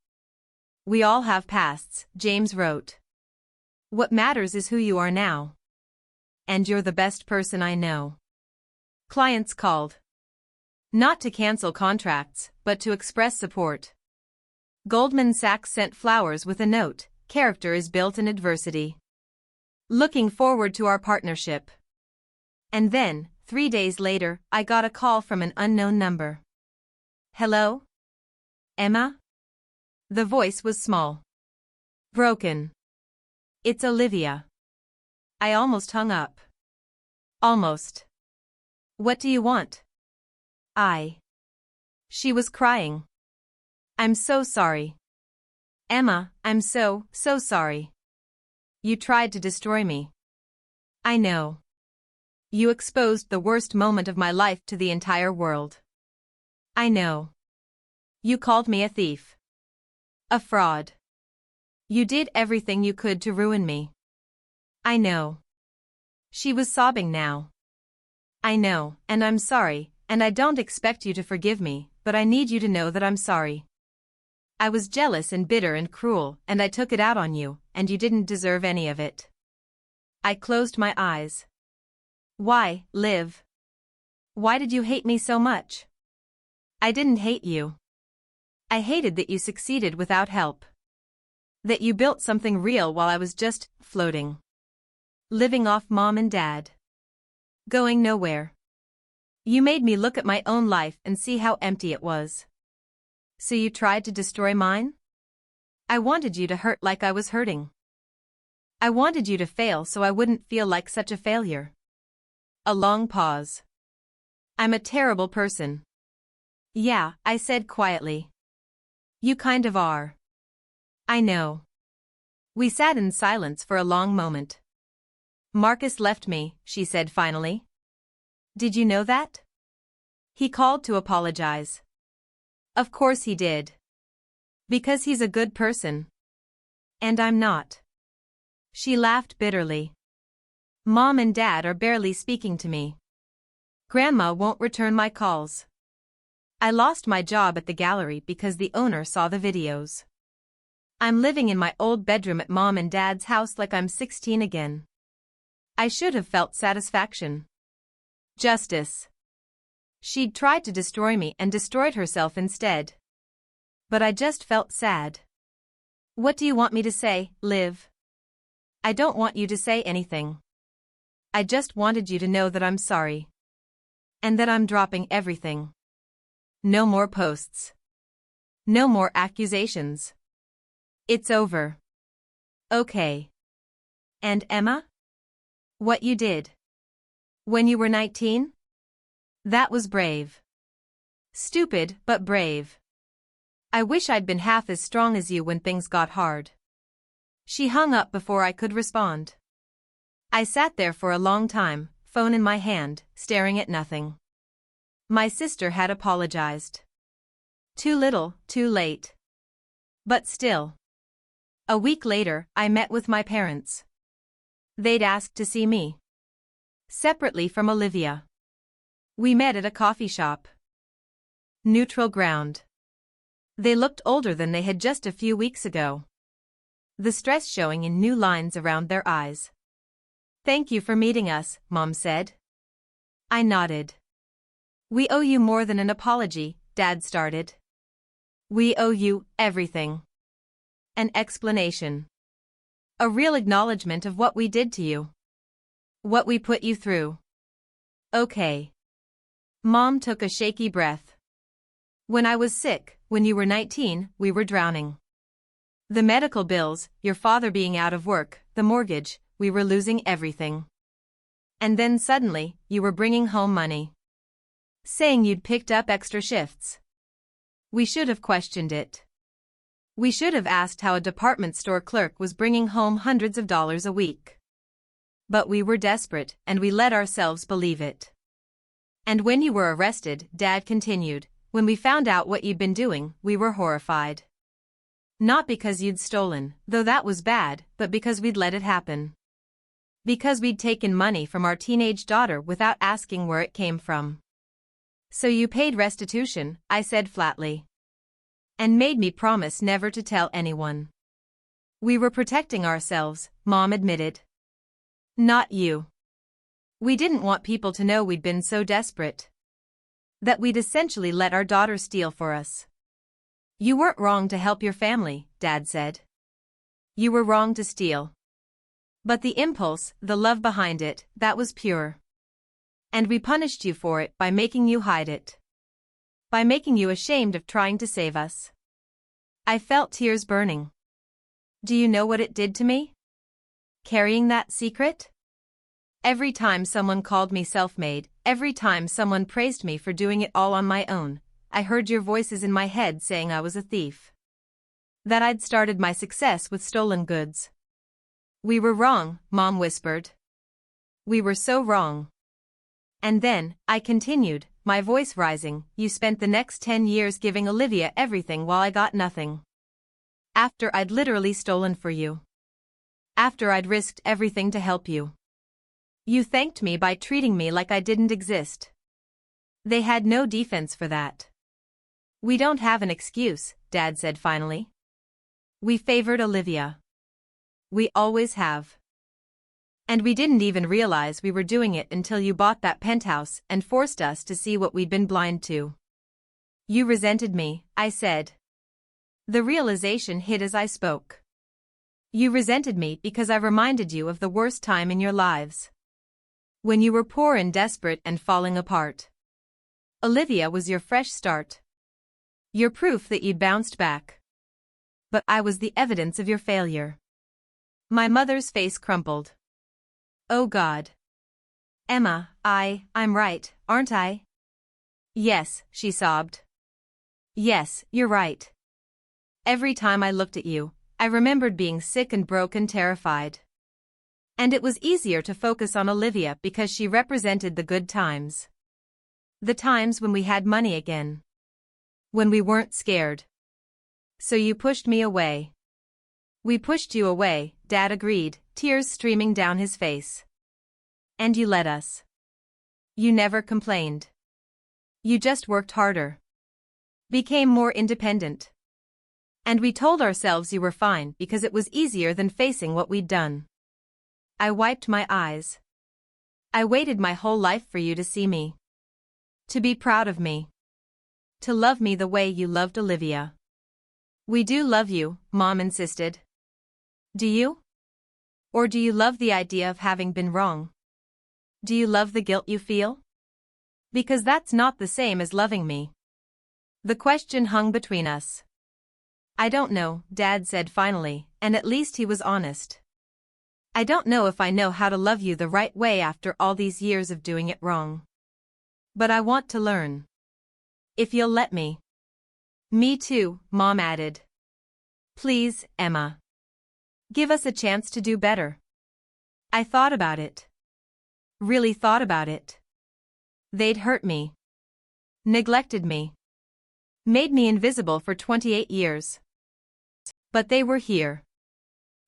We all have pasts, James wrote. What matters is who you are now. And you're the best person I know. Clients called. Not to cancel contracts, but to express support. Goldman Sachs sent flowers with a note, character is built in adversity. Looking forward to our partnership. And then, 3 days later, I got a call from an unknown number. Hello? Emma? The voice was small. Broken. It's Olivia. I almost hung up. Almost. What do you want? She was crying. I'm so sorry. Emma, I'm so sorry. You tried to destroy me. I know. You exposed the worst moment of my life to the entire world. I know. You called me a thief. A fraud. You did everything you could to ruin me. I know. She was sobbing now. I know, and I'm sorry, and I don't expect you to forgive me, but I need you to know that I'm sorry. I was jealous and bitter and cruel, and I took it out on you, and you didn't deserve any of it. I closed my eyes. Why, Liv? Why did you hate me so much? I didn't hate you. I hated that you succeeded without help. That you built something real while I was just floating. Living off mom and dad. Going nowhere. You made me look at my own life and see how empty it was. So you tried to destroy mine? I wanted you to hurt like I was hurting. I wanted you to fail so I wouldn't feel like such a failure. A long pause. I'm a terrible person. Yeah, I said quietly. You kind of are. I know. We sat in silence for a long moment. Marcus left me, she said finally. Did you know that? He called to apologize. Of course he did. Because he's a good person. And I'm not. She laughed bitterly. Mom and Dad are barely speaking to me. Grandma won't return my calls. I lost my job at the gallery because the owner saw the videos. I'm living in my old bedroom at Mom and Dad's house like I'm 16 again. I should have felt satisfaction. Justice. She'd tried to destroy me and destroyed herself instead. But I just felt sad. What do you want me to say, Liv? I don't want you to say anything. I just wanted you to know that I'm sorry. And that I'm dropping everything. No more posts. No more accusations. It's over. Okay. And Emma? What you did? When you were 19? That was brave. Stupid, but brave. I wish I'd been half as strong as you when things got hard. She hung up before I could respond. I sat there for a long time, phone in my hand, staring at nothing. My sister had apologized. Too little, too late. But still. A week later, I met with my parents. They'd asked to see me. Separately from Olivia. We met at a coffee shop. Neutral ground. They looked older than they had just a few weeks ago. The stress showing in new lines around their eyes. Thank you for meeting us, Mom said. I nodded. We owe you more than an apology, Dad started. We owe you everything. An explanation. A real acknowledgement of what we did to you. What we put you through. Okay. Mom took a shaky breath. When I was sick, when you were 19, we were drowning. The medical bills, your father being out of work, the mortgage, we were losing everything. And then suddenly, you were bringing home money. Saying you'd picked up extra shifts. We should have questioned it. We should have asked how a department store clerk was bringing home hundreds of dollars a week. But we were desperate, and we let ourselves believe it. And when you were arrested, Dad continued, when we found out what you'd been doing, we were horrified. Not because you'd stolen, though that was bad, but because we'd let it happen. Because we'd taken money from our teenage daughter without asking where it came from. So you paid restitution, I said flatly. And made me promise never to tell anyone. We were protecting ourselves, Mom admitted. Not you. We didn't want people to know we'd been so desperate. That we'd essentially let our daughter steal for us. You weren't wrong to help your family, Dad said. You were wrong to steal. But the impulse, the love behind it, that was pure. And we punished you for it by making you hide it. By making you ashamed of trying to save us. I felt tears burning. Do you know what it did to me? Carrying that secret? Every time someone called me self-made, every time someone praised me for doing it all on my own, I heard your voices in my head saying I was a thief. That I'd started my success with stolen goods. We were wrong, Mom whispered. We were so wrong. And then, I continued, my voice rising, you spent the next 10 years giving Olivia everything while I got nothing. After I'd literally stolen for you. After I'd risked everything to help you. You thanked me by treating me like I didn't exist. They had no defense for that. We don't have an excuse, Dad said finally. We favored Olivia. We always have. And we didn't even realize we were doing it until you bought that penthouse and forced us to see what we'd been blind to. You resented me, I said. The realization hit as I spoke. You resented me because I reminded you of the worst time in your lives. When you were poor and desperate and falling apart. Olivia was your fresh start. Your proof that you'd bounced back. But I was the evidence of your failure. My mother's face crumpled. Oh God. Emma, I'm right, aren't I? Yes, she sobbed. Yes, you're right. Every time I looked at you, I remembered being sick and broke and terrified. And it was easier to focus on Olivia because she represented the good times. The times when we had money again. When we weren't scared. So you pushed me away. We pushed you away, Dad agreed, tears streaming down his face. And you let us. You never complained. You just worked harder. Became more independent. And we told ourselves you were fine because it was easier than facing what we'd done. I wiped my eyes. I waited my whole life for you to see me. To be proud of me. To love me the way you loved Olivia. We do love you, Mom insisted. Do you? Or do you love the idea of having been wrong? Do you love the guilt you feel? Because that's not the same as loving me. The question hung between us. I don't know, Dad said finally, and at least he was honest. I don't know if I know how to love you the right way after all these years of doing it wrong. But I want to learn. If you'll let me. Me too, Mom added. Please, Emma. Give us a chance to do better. I thought about it. Really thought about it. They'd hurt me. Neglected me. Made me invisible for 28 years. But they were here.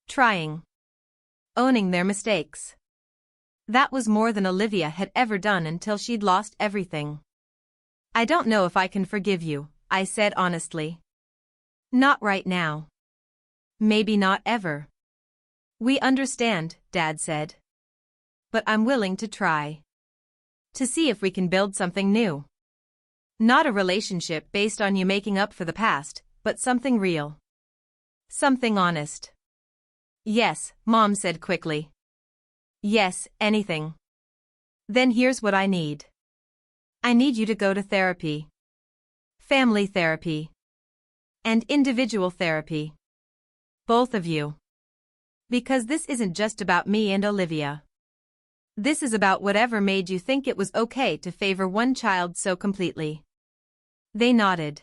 Trying. Owning their mistakes. That was more than Olivia had ever done until she'd lost everything. I don't know if I can forgive you, I said honestly. Not right now. Maybe not ever. We understand, Dad said. But I'm willing to try. To see if we can build something new. Not a relationship based on you making up for the past, but something real. Something honest. Yes, Mom said quickly. Yes, anything. Then here's what I need. I need you to go to therapy. Family therapy. And individual therapy. Both of you. Because this isn't just about me and Olivia. This is about whatever made you think it was okay to favor one child so completely. They nodded.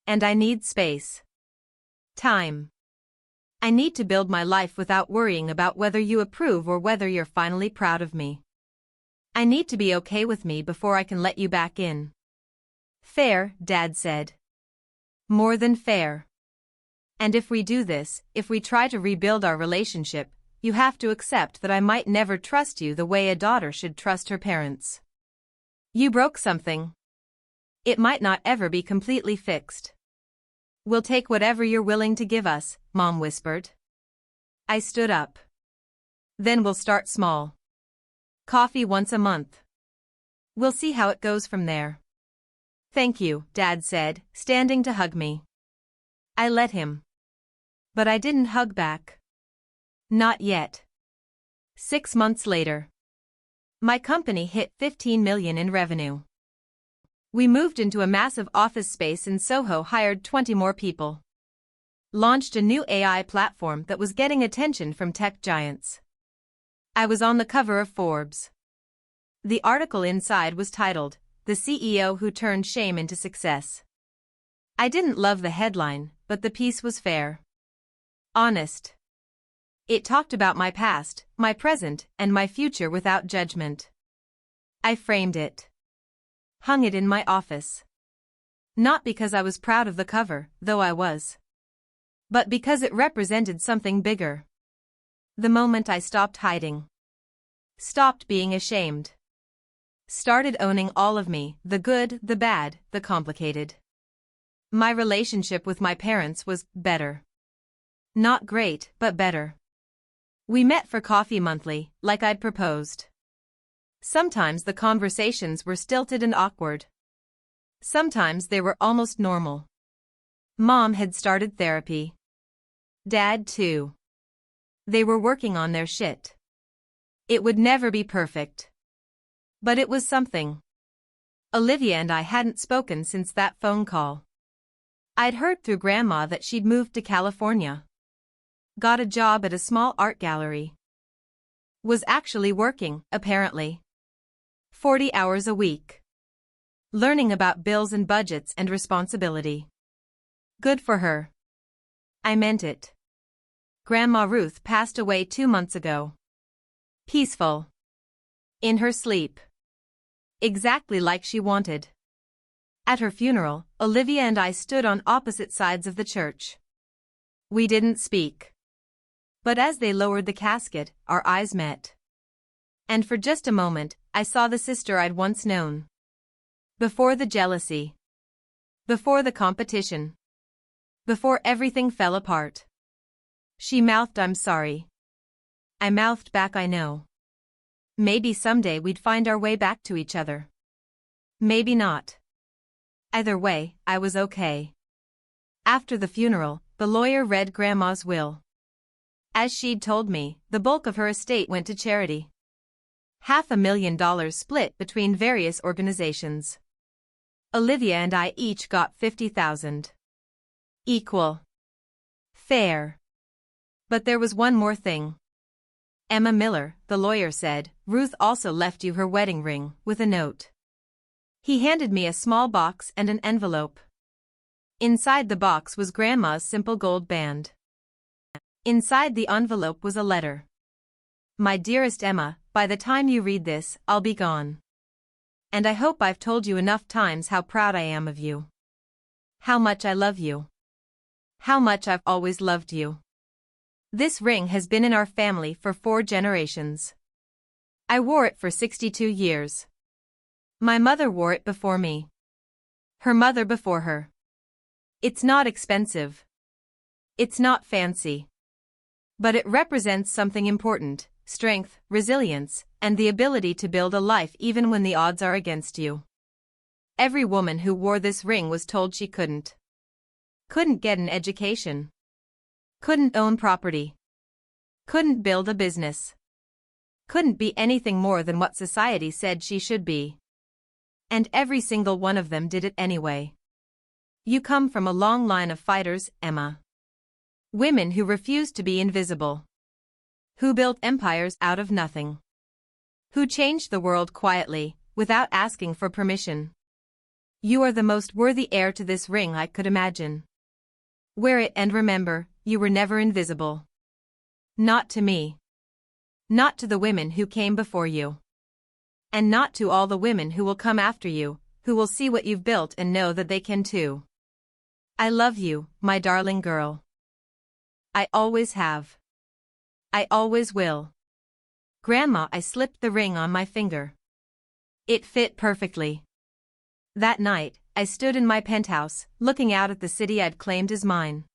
And I need space. Time. I need to build my life without worrying about whether you approve or whether you're finally proud of me. I need to be okay with me before I can let you back in. Fair, Dad said. More than fair. And if we do this, if we try to rebuild our relationship, you have to accept that I might never trust you the way a daughter should trust her parents. You broke something. It might not ever be completely fixed. We'll take whatever you're willing to give us, Mom whispered. I stood up. Then we'll start small. Coffee once a month. We'll see how it goes from there. Thank you, Dad said, standing to hug me. I let him. But I didn't hug back. Not yet. 6 months later. My company hit $15 million in revenue. We moved into a massive office space in Soho, hired 20 more people. Launched a new AI platform that was getting attention from tech giants. I was on the cover of Forbes. The article inside was titled, "The CEO Who Turned Shame into Success." I didn't love the headline, but the piece was fair. Honest. It talked about my past, my present, and my future without judgment. I framed it. Hung it in my office. Not because I was proud of the cover, though I was. But because it represented something bigger. The moment I stopped hiding. Stopped being ashamed. Started owning all of me, the good, the bad, the complicated. My relationship with my parents was better. Not great, but better. We met for coffee monthly, like I'd proposed. Sometimes the conversations were stilted and awkward. Sometimes they were almost normal. Mom had started therapy. Dad too. They were working on their shit. It would never be perfect. But it was something. Olivia and I hadn't spoken since that phone call. I'd heard through Grandma that she'd moved to California. Got a job at a small art gallery. Was actually working, apparently. 40 hours a week. Learning about bills and budgets and responsibility. Good for her. I meant it. Grandma Ruth passed away 2 months ago. Peaceful. In her sleep. Exactly like she wanted. At her funeral, Olivia and I stood on opposite sides of the church. We didn't speak. But as they lowered the casket, our eyes met. And for just a moment, I saw the sister I'd once known. Before the jealousy. Before the competition. Before everything fell apart. She mouthed, "I'm sorry." I mouthed back, "I know. Maybe someday we'd find our way back to each other. Maybe not." Either way, I was okay. After the funeral, the lawyer read Grandma's will. As she'd told me, the bulk of her estate went to charity. $500,000 split between various organizations. Olivia and I each got $50,000. Equal. Fair. But there was one more thing. Emma Miller, the lawyer said, Ruth also left you her wedding ring, with a note. He handed me a small box and an envelope. Inside the box was Grandma's simple gold band. Inside the envelope was a letter. My dearest Emma, by the time you read this, I'll be gone. And I hope I've told you enough times how proud I am of you. How much I love you. How much I've always loved you. This ring has been in our family for 4 generations. I wore it for 62 years. My mother wore it before me. Her mother before her. It's not expensive. It's not fancy. But it represents something important: strength, resilience, and the ability to build a life even when the odds are against you. Every woman who wore this ring was told she couldn't. Couldn't get an education. Couldn't own property. Couldn't build a business. Couldn't be anything more than what society said she should be. And every single one of them did it anyway. You come from a long line of fighters, Emma. Women who refused to be invisible. Who built empires out of nothing. Who changed the world quietly, without asking for permission. You are the most worthy heir to this ring I could imagine. Wear it and remember, you were never invisible. Not to me. Not to the women who came before you. And not to all the women who will come after you, who will see what you've built and know that they can too. I love you, my darling girl. I always have. I always will. Grandma, I slipped the ring on my finger. It fit perfectly. That night, I stood in my penthouse, looking out at the city I'd claimed as mine.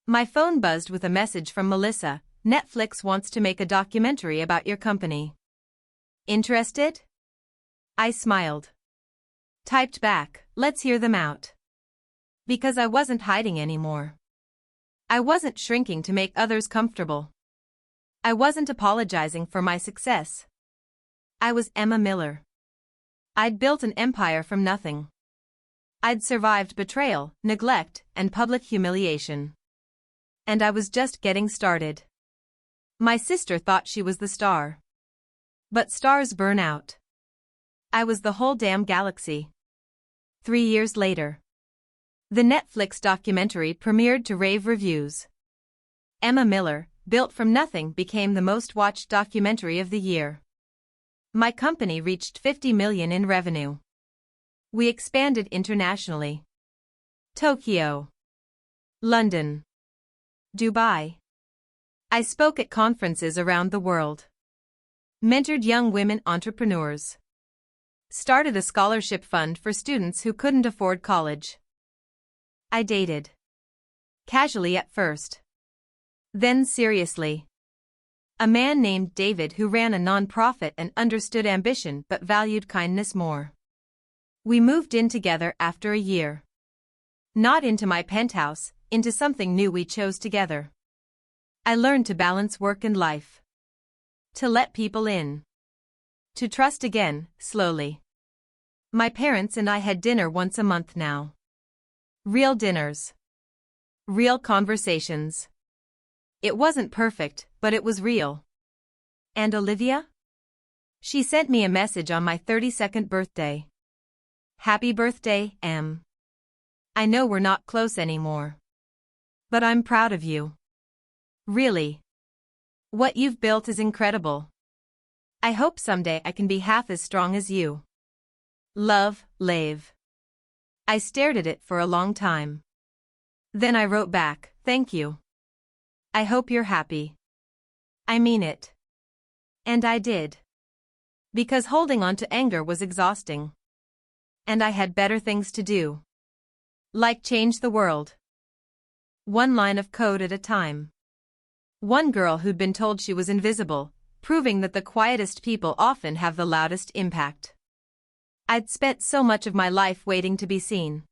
My phone buzzed with a message from Melissa. Netflix wants to make a documentary about your company. Interested? I smiled. Typed back, let's hear them out. Because I wasn't hiding anymore. I wasn't shrinking to make others comfortable. I wasn't apologizing for my success. I was Emma Miller. I'd built an empire from nothing. I'd survived betrayal, neglect, and public humiliation. And I was just getting started. My sister thought she was the star. But stars burn out. I was the whole damn galaxy. 3 years later. The Netflix documentary premiered to rave reviews. Emma Miller, Built from Nothing, became the most watched documentary of the year. My company reached 50 million in revenue. We expanded internationally. Tokyo. London. Dubai. I spoke at conferences around the world. Mentored young women entrepreneurs. Started a scholarship fund for students who couldn't afford college. I dated. Casually at first. Then seriously. A man named David who ran a non-profit and understood ambition but valued kindness more. We moved in together after a year. Not into my penthouse, into something new we chose together. I learned to balance work and life. To let people in. To trust again, slowly. My parents and I had dinner once a month now. Real dinners. Real conversations. It wasn't perfect, but it was real. And Olivia? She sent me a message on my 32nd birthday. Happy birthday, Em. I know we're not close anymore. But I'm proud of you. Really. What you've built is incredible. I hope someday I can be half as strong as you. Love, Lave. I stared at it for a long time. Then I wrote back, thank you. I hope you're happy. I mean it. And I did. Because holding on to anger was exhausting. And I had better things to do. Like change the world. One line of code at a time. One girl who'd been told she was invisible, proving that the quietest people often have the loudest impact. I'd spent so much of my life waiting to be seen.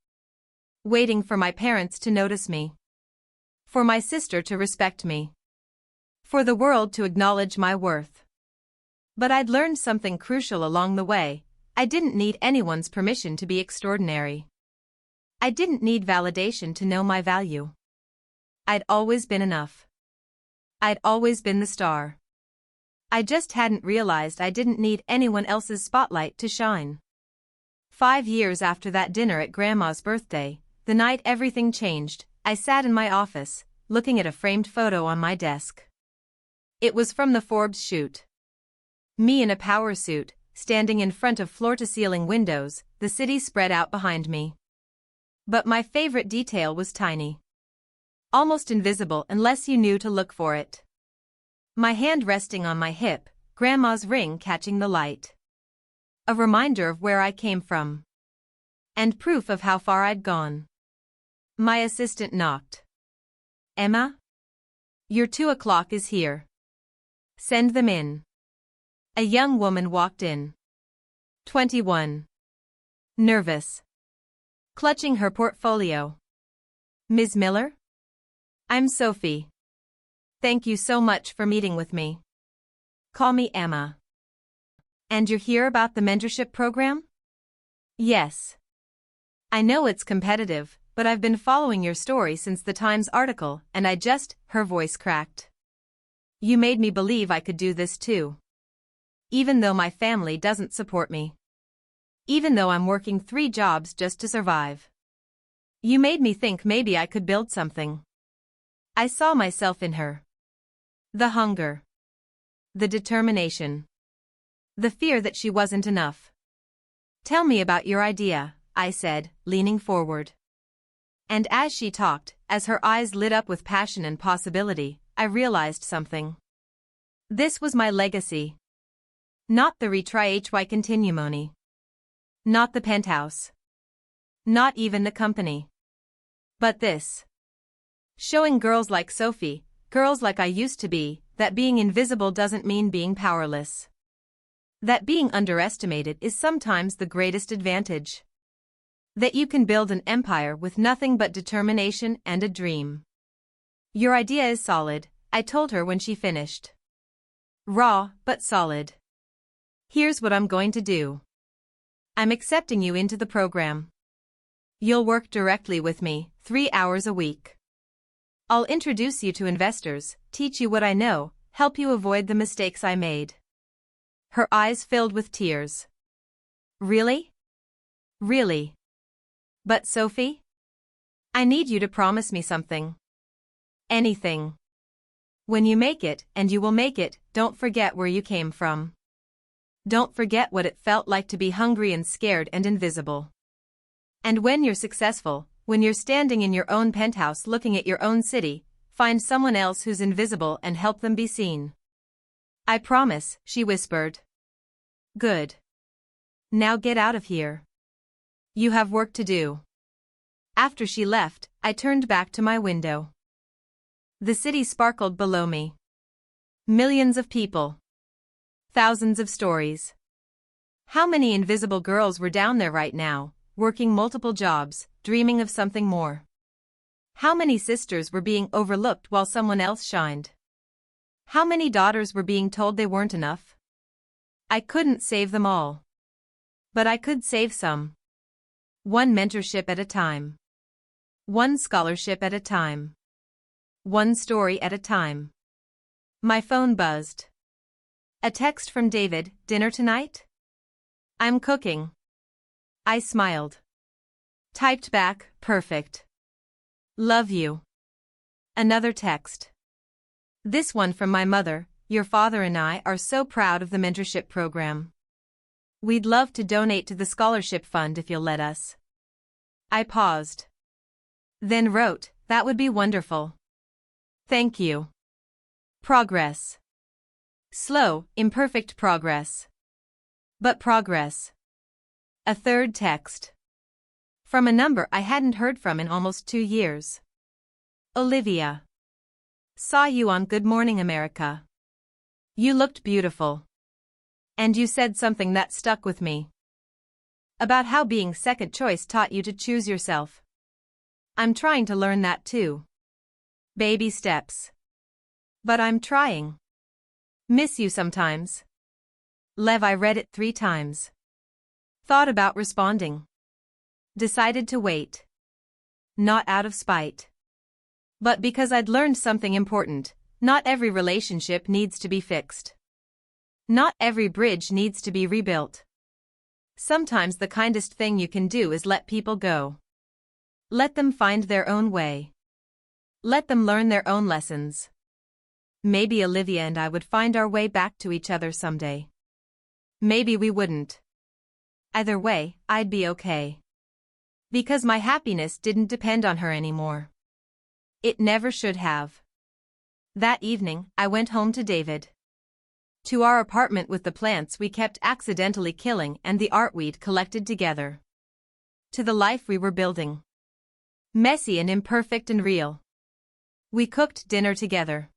Waiting for my parents to notice me. For my sister to respect me. For the world to acknowledge my worth. But I'd learned something crucial along the way. I didn't need anyone's permission to be extraordinary. I didn't need validation to know my value. I'd always been enough. I'd always been the star. I just hadn't realized I didn't need anyone else's spotlight to shine. 5 years after that dinner at Grandma's birthday, the night everything changed, I sat in my office, looking at a framed photo on my desk. It was from the Forbes shoot. Me in a power suit, standing in front of floor-to-ceiling windows, the city spread out behind me. But my favorite detail was tiny. Almost invisible unless you knew to look for it. My hand resting on my hip, Grandma's ring catching the light. A reminder of where I came from. And proof of how far I'd gone. My assistant knocked. Emma? Your 2 o'clock is here. Send them in. A young woman walked in. 21. Nervous. Clutching her portfolio. Ms. Miller? I'm Sophie. Thank you so much for meeting with me. Call me Emma. And you're here about the mentorship program? Yes. I know it's competitive, but I've been following your story since the Times article, and her voice cracked. You made me believe I could do this too. Even though my family doesn't support me. Even though I'm working 3 jobs just to survive. You made me think maybe I could build something. I saw myself in her. The hunger. The determination. The fear that she wasn't enough. Tell me about your idea, I said, leaning forward. And as she talked, as her eyes lit up with passion and possibility, I realized something. This was my legacy. Not the retry HY continuumony. Not the penthouse. Not even the company. But this. Showing girls like Sophie, girls like I used to be, that being invisible doesn't mean being powerless. That being underestimated is sometimes the greatest advantage. That you can build an empire with nothing but determination and a dream. Your idea is solid, I told her when she finished. Raw, but solid. Here's what I'm going to do. I'm accepting you into the program. You'll work directly with me, 3 hours a week. I'll introduce you to investors, teach you what I know, help you avoid the mistakes I made. Her eyes filled with tears. Really? Really? But Sophie? I need you to promise me something. Anything. When you make it, and you will make it, don't forget where you came from. Don't forget what it felt like to be hungry and scared and invisible. And when you're successful, when you're standing in your own penthouse looking at your own city, find someone else who's invisible and help them be seen. I promise, she whispered. Good. Now get out of here. You have work to do. After she left, I turned back to my window. The city sparkled below me. Millions of people. Thousands of stories. How many invisible girls were down there right now, working multiple jobs, dreaming of something more? How many sisters were being overlooked while someone else shined? How many daughters were being told they weren't enough? I couldn't save them all. But I could save some. One mentorship at a time. One scholarship at a time. One story at a time. My phone buzzed. A text from David, dinner tonight? I'm cooking. I smiled. Typed back, perfect. Love you. Another text. This one from my mother, your father and I are so proud of the mentorship program. We'd love to donate to the scholarship fund if you'll let us. I paused. Then wrote, that would be wonderful. Thank you. Progress. Slow, imperfect progress. But progress. A third text. From a number I hadn't heard from in almost 2 years. Olivia. Saw you on Good Morning America. You looked beautiful. And you said something that stuck with me. About how being second choice taught you to choose yourself. I'm trying to learn that too. Baby steps. But I'm trying. Miss you sometimes. Lev, I read it 3 times. Thought about responding. Decided to wait. Not out of spite. But because I'd learned something important. Not every relationship needs to be fixed. Not every bridge needs to be rebuilt. Sometimes the kindest thing you can do is let people go. Let them find their own way. Let them learn their own lessons. Maybe Olivia and I would find our way back to each other someday. Maybe we wouldn't. Either way, I'd be okay. Because my happiness didn't depend on her anymore. It never should have. That evening, I went home to David. To our apartment with the plants we kept accidentally killing and the art we'd collected together. To the life we were building. Messy and imperfect and real. We cooked dinner together.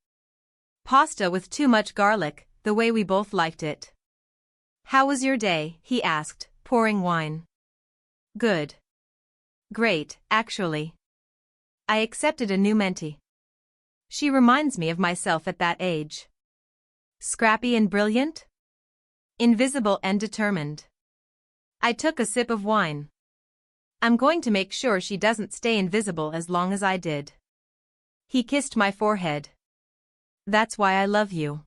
Pasta with too much garlic, the way we both liked it. How was your day? He asked, pouring wine. Good. Great, actually. I accepted a new mentee. She reminds me of myself at that age. Scrappy and brilliant? Invisible and determined. I took a sip of wine. I'm going to make sure she doesn't stay invisible as long as I did. He kissed my forehead. That's why I love you.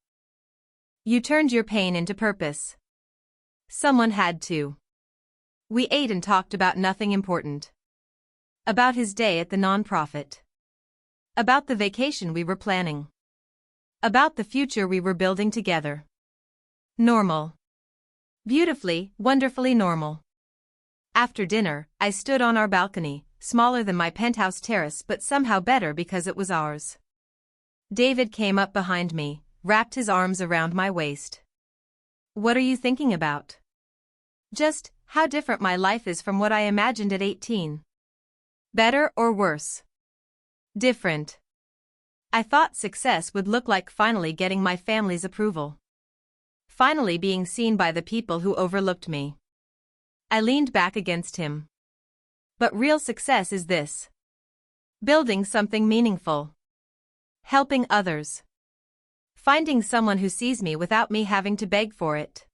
You turned your pain into purpose. Someone had to. We ate and talked about nothing important. About his day at the nonprofit. About the vacation we were planning. About the future we were building together. Normal. Beautifully, wonderfully normal. After dinner, I stood on our balcony, smaller than my penthouse terrace but somehow better because it was ours. David came up behind me, wrapped his arms around my waist. What are you thinking about? Just, how different my life is from what I imagined at 18. Better or worse? Different. I thought success would look like finally getting my family's approval. Finally being seen by the people who overlooked me. I leaned back against him. But real success is this. Building something meaningful. Helping others. Finding someone who sees me without me having to beg for it.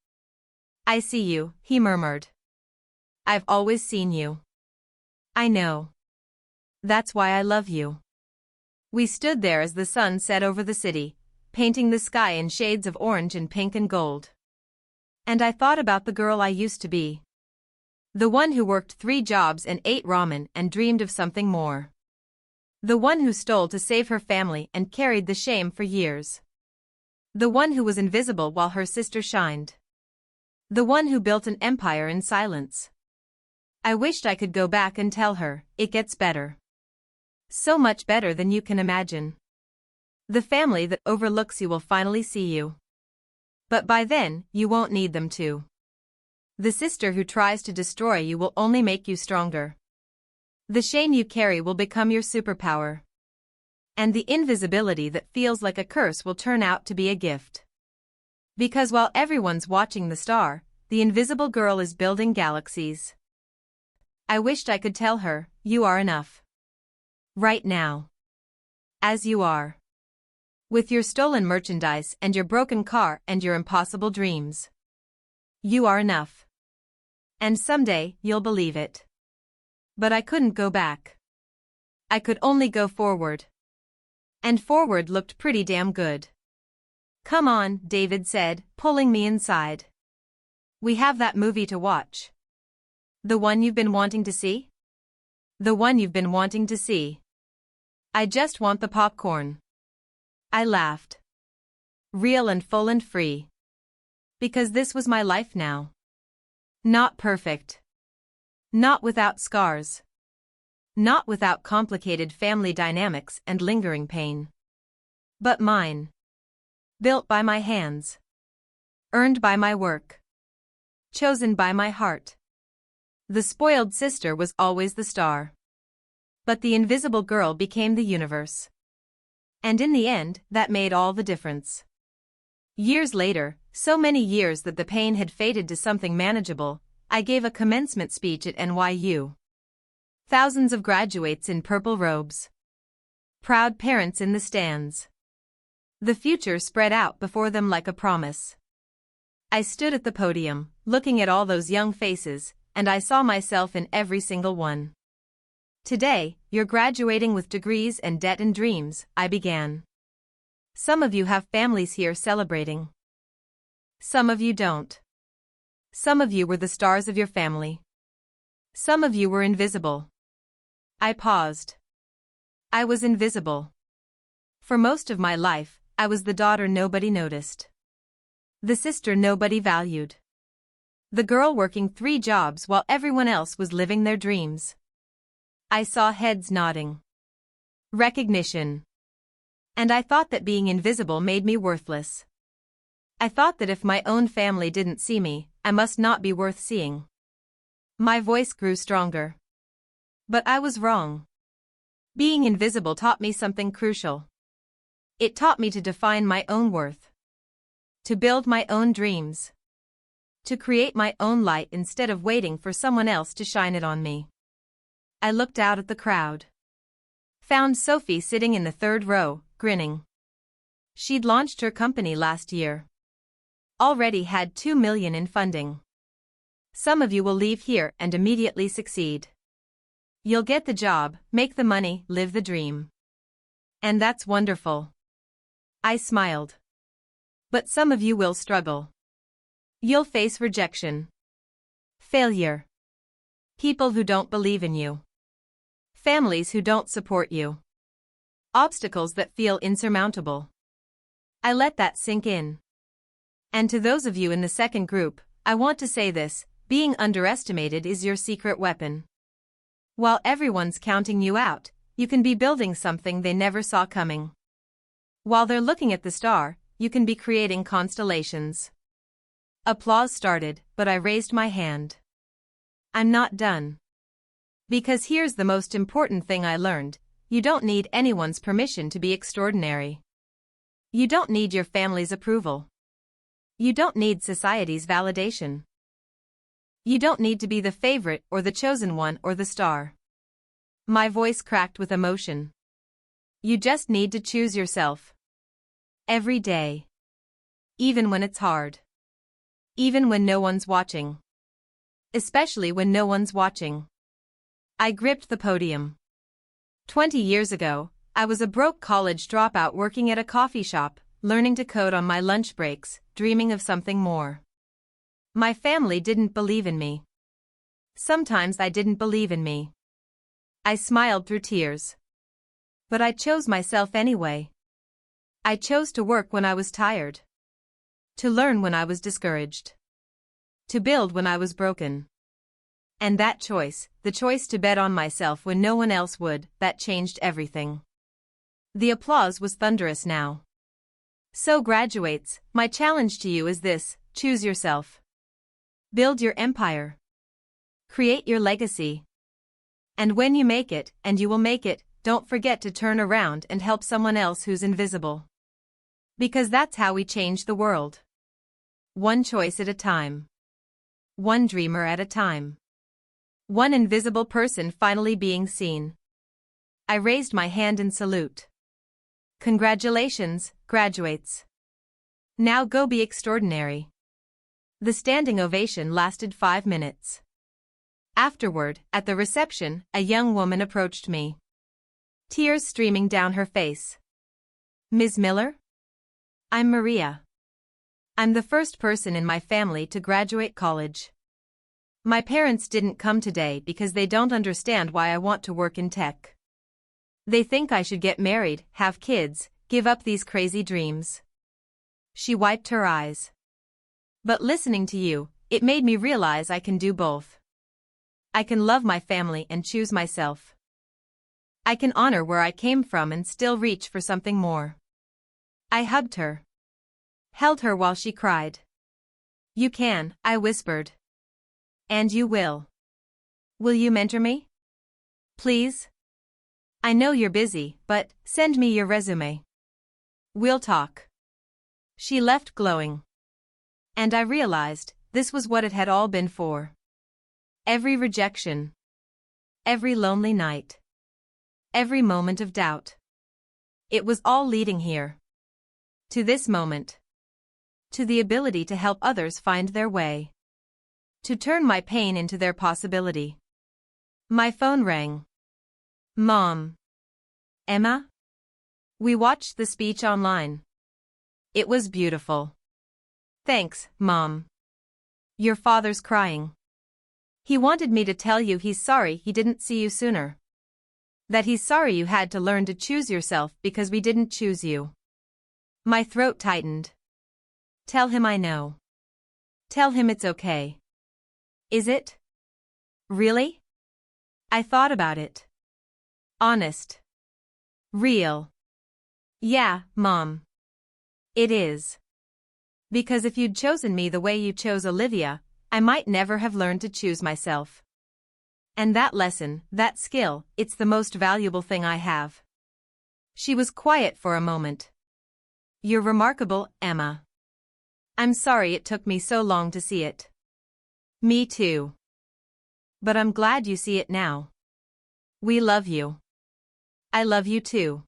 I see you, he murmured. I've always seen you. I know. That's why I love you. We stood there as the sun set over the city, painting the sky in shades of orange and pink and gold. And I thought about the girl I used to be. The one who worked 3 jobs and ate ramen and dreamed of something more. The one who stole to save her family and carried the shame for years. The one who was invisible while her sister shined. The one who built an empire in silence. I wished I could go back and tell her, it gets better. So much better than you can imagine. The family that overlooks you will finally see you. But by then, you won't need them to. The sister who tries to destroy you will only make you stronger. The shame you carry will become your superpower. And the invisibility that feels like a curse will turn out to be a gift. Because while everyone's watching the star, the invisible girl is building galaxies. I wished I could tell her, you are enough. Right now. As you are. With your stolen merchandise and your broken car and your impossible dreams. You are enough. And someday, you'll believe it. But I couldn't go back. I could only go forward. And forward looked pretty damn good. Come on, David said, pulling me inside. We have that movie to watch. The one you've been wanting to see? The one you've been wanting to see. I just want the popcorn. I laughed. Real and full and free. Because this was my life now. Not perfect. Not without scars. Not without complicated family dynamics and lingering pain. But mine. Built by my hands. Earned by my work. Chosen by my heart. The spoiled sister was always the star. But the invisible girl became the universe. And in the end, that made all the difference. Years later, so many years that the pain had faded to something manageable, I gave a commencement speech at NYU. Thousands of graduates in purple robes. Proud parents in the stands. The future spread out before them like a promise. I stood at the podium, looking at all those young faces, and I saw myself in every single one. Today, you're graduating with degrees and debt and dreams, I began. Some of you have families here celebrating. Some of you don't. Some of you were the stars of your family. Some of you were invisible. I paused. I was invisible. For most of my life, I was the daughter nobody noticed. The sister nobody valued. The girl working 3 jobs while everyone else was living their dreams. I saw heads nodding. Recognition. And I thought that being invisible made me worthless. I thought that if my own family didn't see me, I must not be worth seeing. My voice grew stronger. But I was wrong. Being invisible taught me something crucial. It taught me to define my own worth. To build my own dreams. To create my own light instead of waiting for someone else to shine it on me. I looked out at the crowd. Found Sophie sitting in the 3rd row, grinning. She'd launched her company last year. Already had $2 million in funding. Some of you will leave here and immediately succeed. You'll get the job, make the money, live the dream. And that's wonderful. I smiled. But some of you will struggle. You'll face rejection. Failure. People who don't believe in you. Families who don't support you. Obstacles that feel insurmountable. I let that sink in. And to those of you in the second group, I want to say this: being underestimated is your secret weapon. While everyone's counting you out, you can be building something they never saw coming. While they're looking at the star, you can be creating constellations. Applause started, but I raised my hand. I'm not done. Because here's the most important thing I learned: you don't need anyone's permission to be extraordinary. You don't need your family's approval. You don't need society's validation. You don't need to be the favorite or the chosen one or the star. My voice cracked with emotion. You just need to choose yourself. Every day. Even when it's hard. Even when no one's watching. Especially when no one's watching. I gripped the podium. 20 years ago, I was a broke college dropout working at a coffee shop, learning to code on my lunch breaks, dreaming of something more. My family didn't believe in me. Sometimes I didn't believe in me. I smiled through tears. But I chose myself anyway. I chose to work when I was tired. To learn when I was discouraged. To build when I was broken. And that choice, the choice to bet on myself when no one else would, that changed everything. The applause was thunderous now. So graduates, my challenge to you is this: choose yourself. Build your empire. Create your legacy. And when you make it, and you will make it, don't forget to turn around and help someone else who's invisible. Because that's how we change the world. One choice at a time. One dreamer at a time. One invisible person finally being seen. I raised my hand in salute. Congratulations, graduates. Now go be extraordinary. The standing ovation lasted 5 minutes. Afterward, at the reception, a young woman approached me. Tears streaming down her face. Ms. Miller? I'm Maria. I'm the first person in my family to graduate college. My parents didn't come today because they don't understand why I want to work in tech. They think I should get married, have kids, give up these crazy dreams. She wiped her eyes. But listening to you, it made me realize I can do both. I can love my family and choose myself. I can honor where I came from and still reach for something more. I hugged her. Held her while she cried. You can, I whispered. And you will. Will you mentor me? Please? I know you're busy, but send me your resume. We'll talk. She left glowing. And I realized, this was what it had all been for. Every rejection. Every lonely night. Every moment of doubt. It was all leading here. To this moment. To the ability to help others find their way. To turn my pain into their possibility. My phone rang. Mom. Emma? We watched the speech online. It was beautiful. Thanks, Mom. Your father's crying. He wanted me to tell you he's sorry he didn't see you sooner. That he's sorry you had to learn to choose yourself because we didn't choose you. My throat tightened. Tell him I know. Tell him it's okay. Is it? Really? I thought about it. Honest. Real. Yeah, Mom. It is. Because if you'd chosen me the way you chose Olivia, I might never have learned to choose myself. And that lesson, that skill, it's the most valuable thing I have. She was quiet for a moment. You're remarkable, Emma. I'm sorry it took me so long to see it. Me too. But I'm glad you see it now. We love you. I love you too.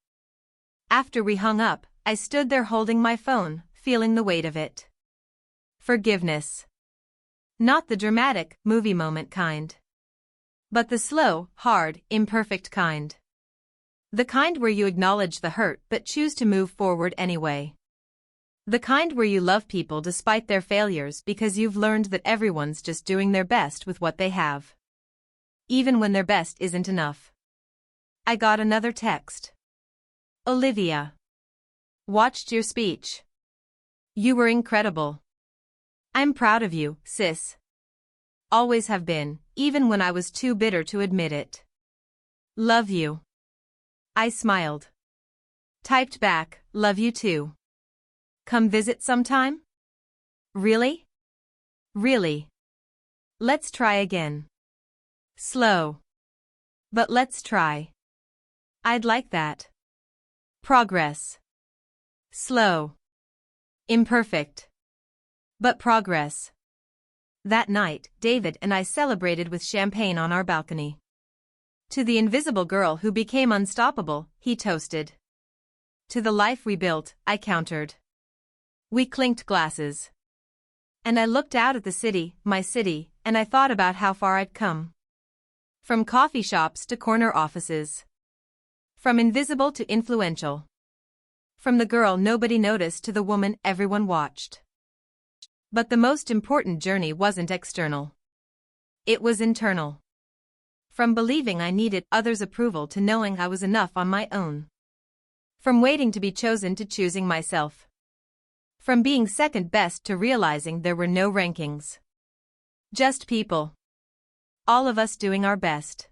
After we hung up, I stood there holding my phone, feeling the weight of it. Forgiveness. Not the dramatic, movie moment kind. But the slow, hard, imperfect kind. The kind where you acknowledge the hurt but choose to move forward anyway. The kind where you love people despite their failures because you've learned that everyone's just doing their best with what they have. Even when their best isn't enough. I got another text. Olivia. Watched your speech. You were incredible. I'm proud of you, sis. Always have been, even when I was too bitter to admit it. Love you. I smiled. Typed back, love you too. Come visit sometime? Really? Really. Let's try again. Slow. But let's try. I'd like that. Progress. Slow. Imperfect. But progress. That night, David and I celebrated with champagne on our balcony. To the invisible girl who became unstoppable, he toasted. To the life we built, I countered. We clinked glasses. And I looked out at the city, my city, and I thought about how far I'd come. From coffee shops to corner offices. From invisible to influential. From the girl nobody noticed to the woman everyone watched. But the most important journey wasn't external. It was internal. From believing I needed others' approval to knowing I was enough on my own. From waiting to be chosen to choosing myself. From being second best to realizing there were no rankings. Just people. All of us doing our best.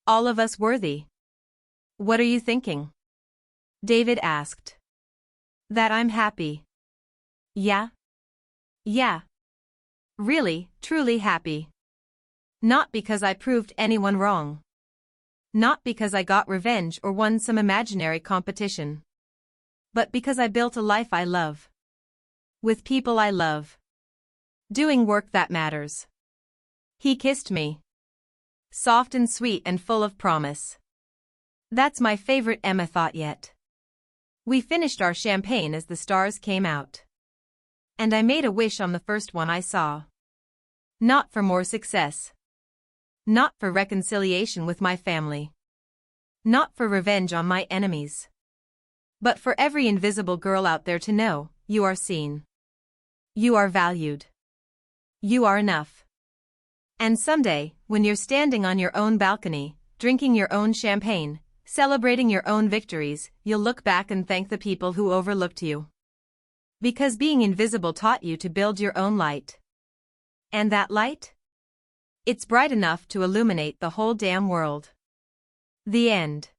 All of us worthy. What are you thinking? David asked. That I'm happy. Yeah? Yeah. Really, truly happy. Not because I proved anyone wrong. Not because I got revenge or won some imaginary competition. But because I built a life I love. With people I love. Doing work that matters. He kissed me. Soft and sweet and full of promise. That's my favorite Emma thought yet. We finished our champagne as the stars came out. And I made a wish on the first one I saw. Not for more success. Not for reconciliation with my family. Not for revenge on my enemies. But for every invisible girl out there to know, you are seen. You are valued. You are enough. And someday, when you're standing on your own balcony, drinking your own champagne, celebrating your own victories, you'll look back and thank the people who overlooked you. Because being invisible taught you to build your own light. And that light? It's bright enough to illuminate the whole damn world. The end.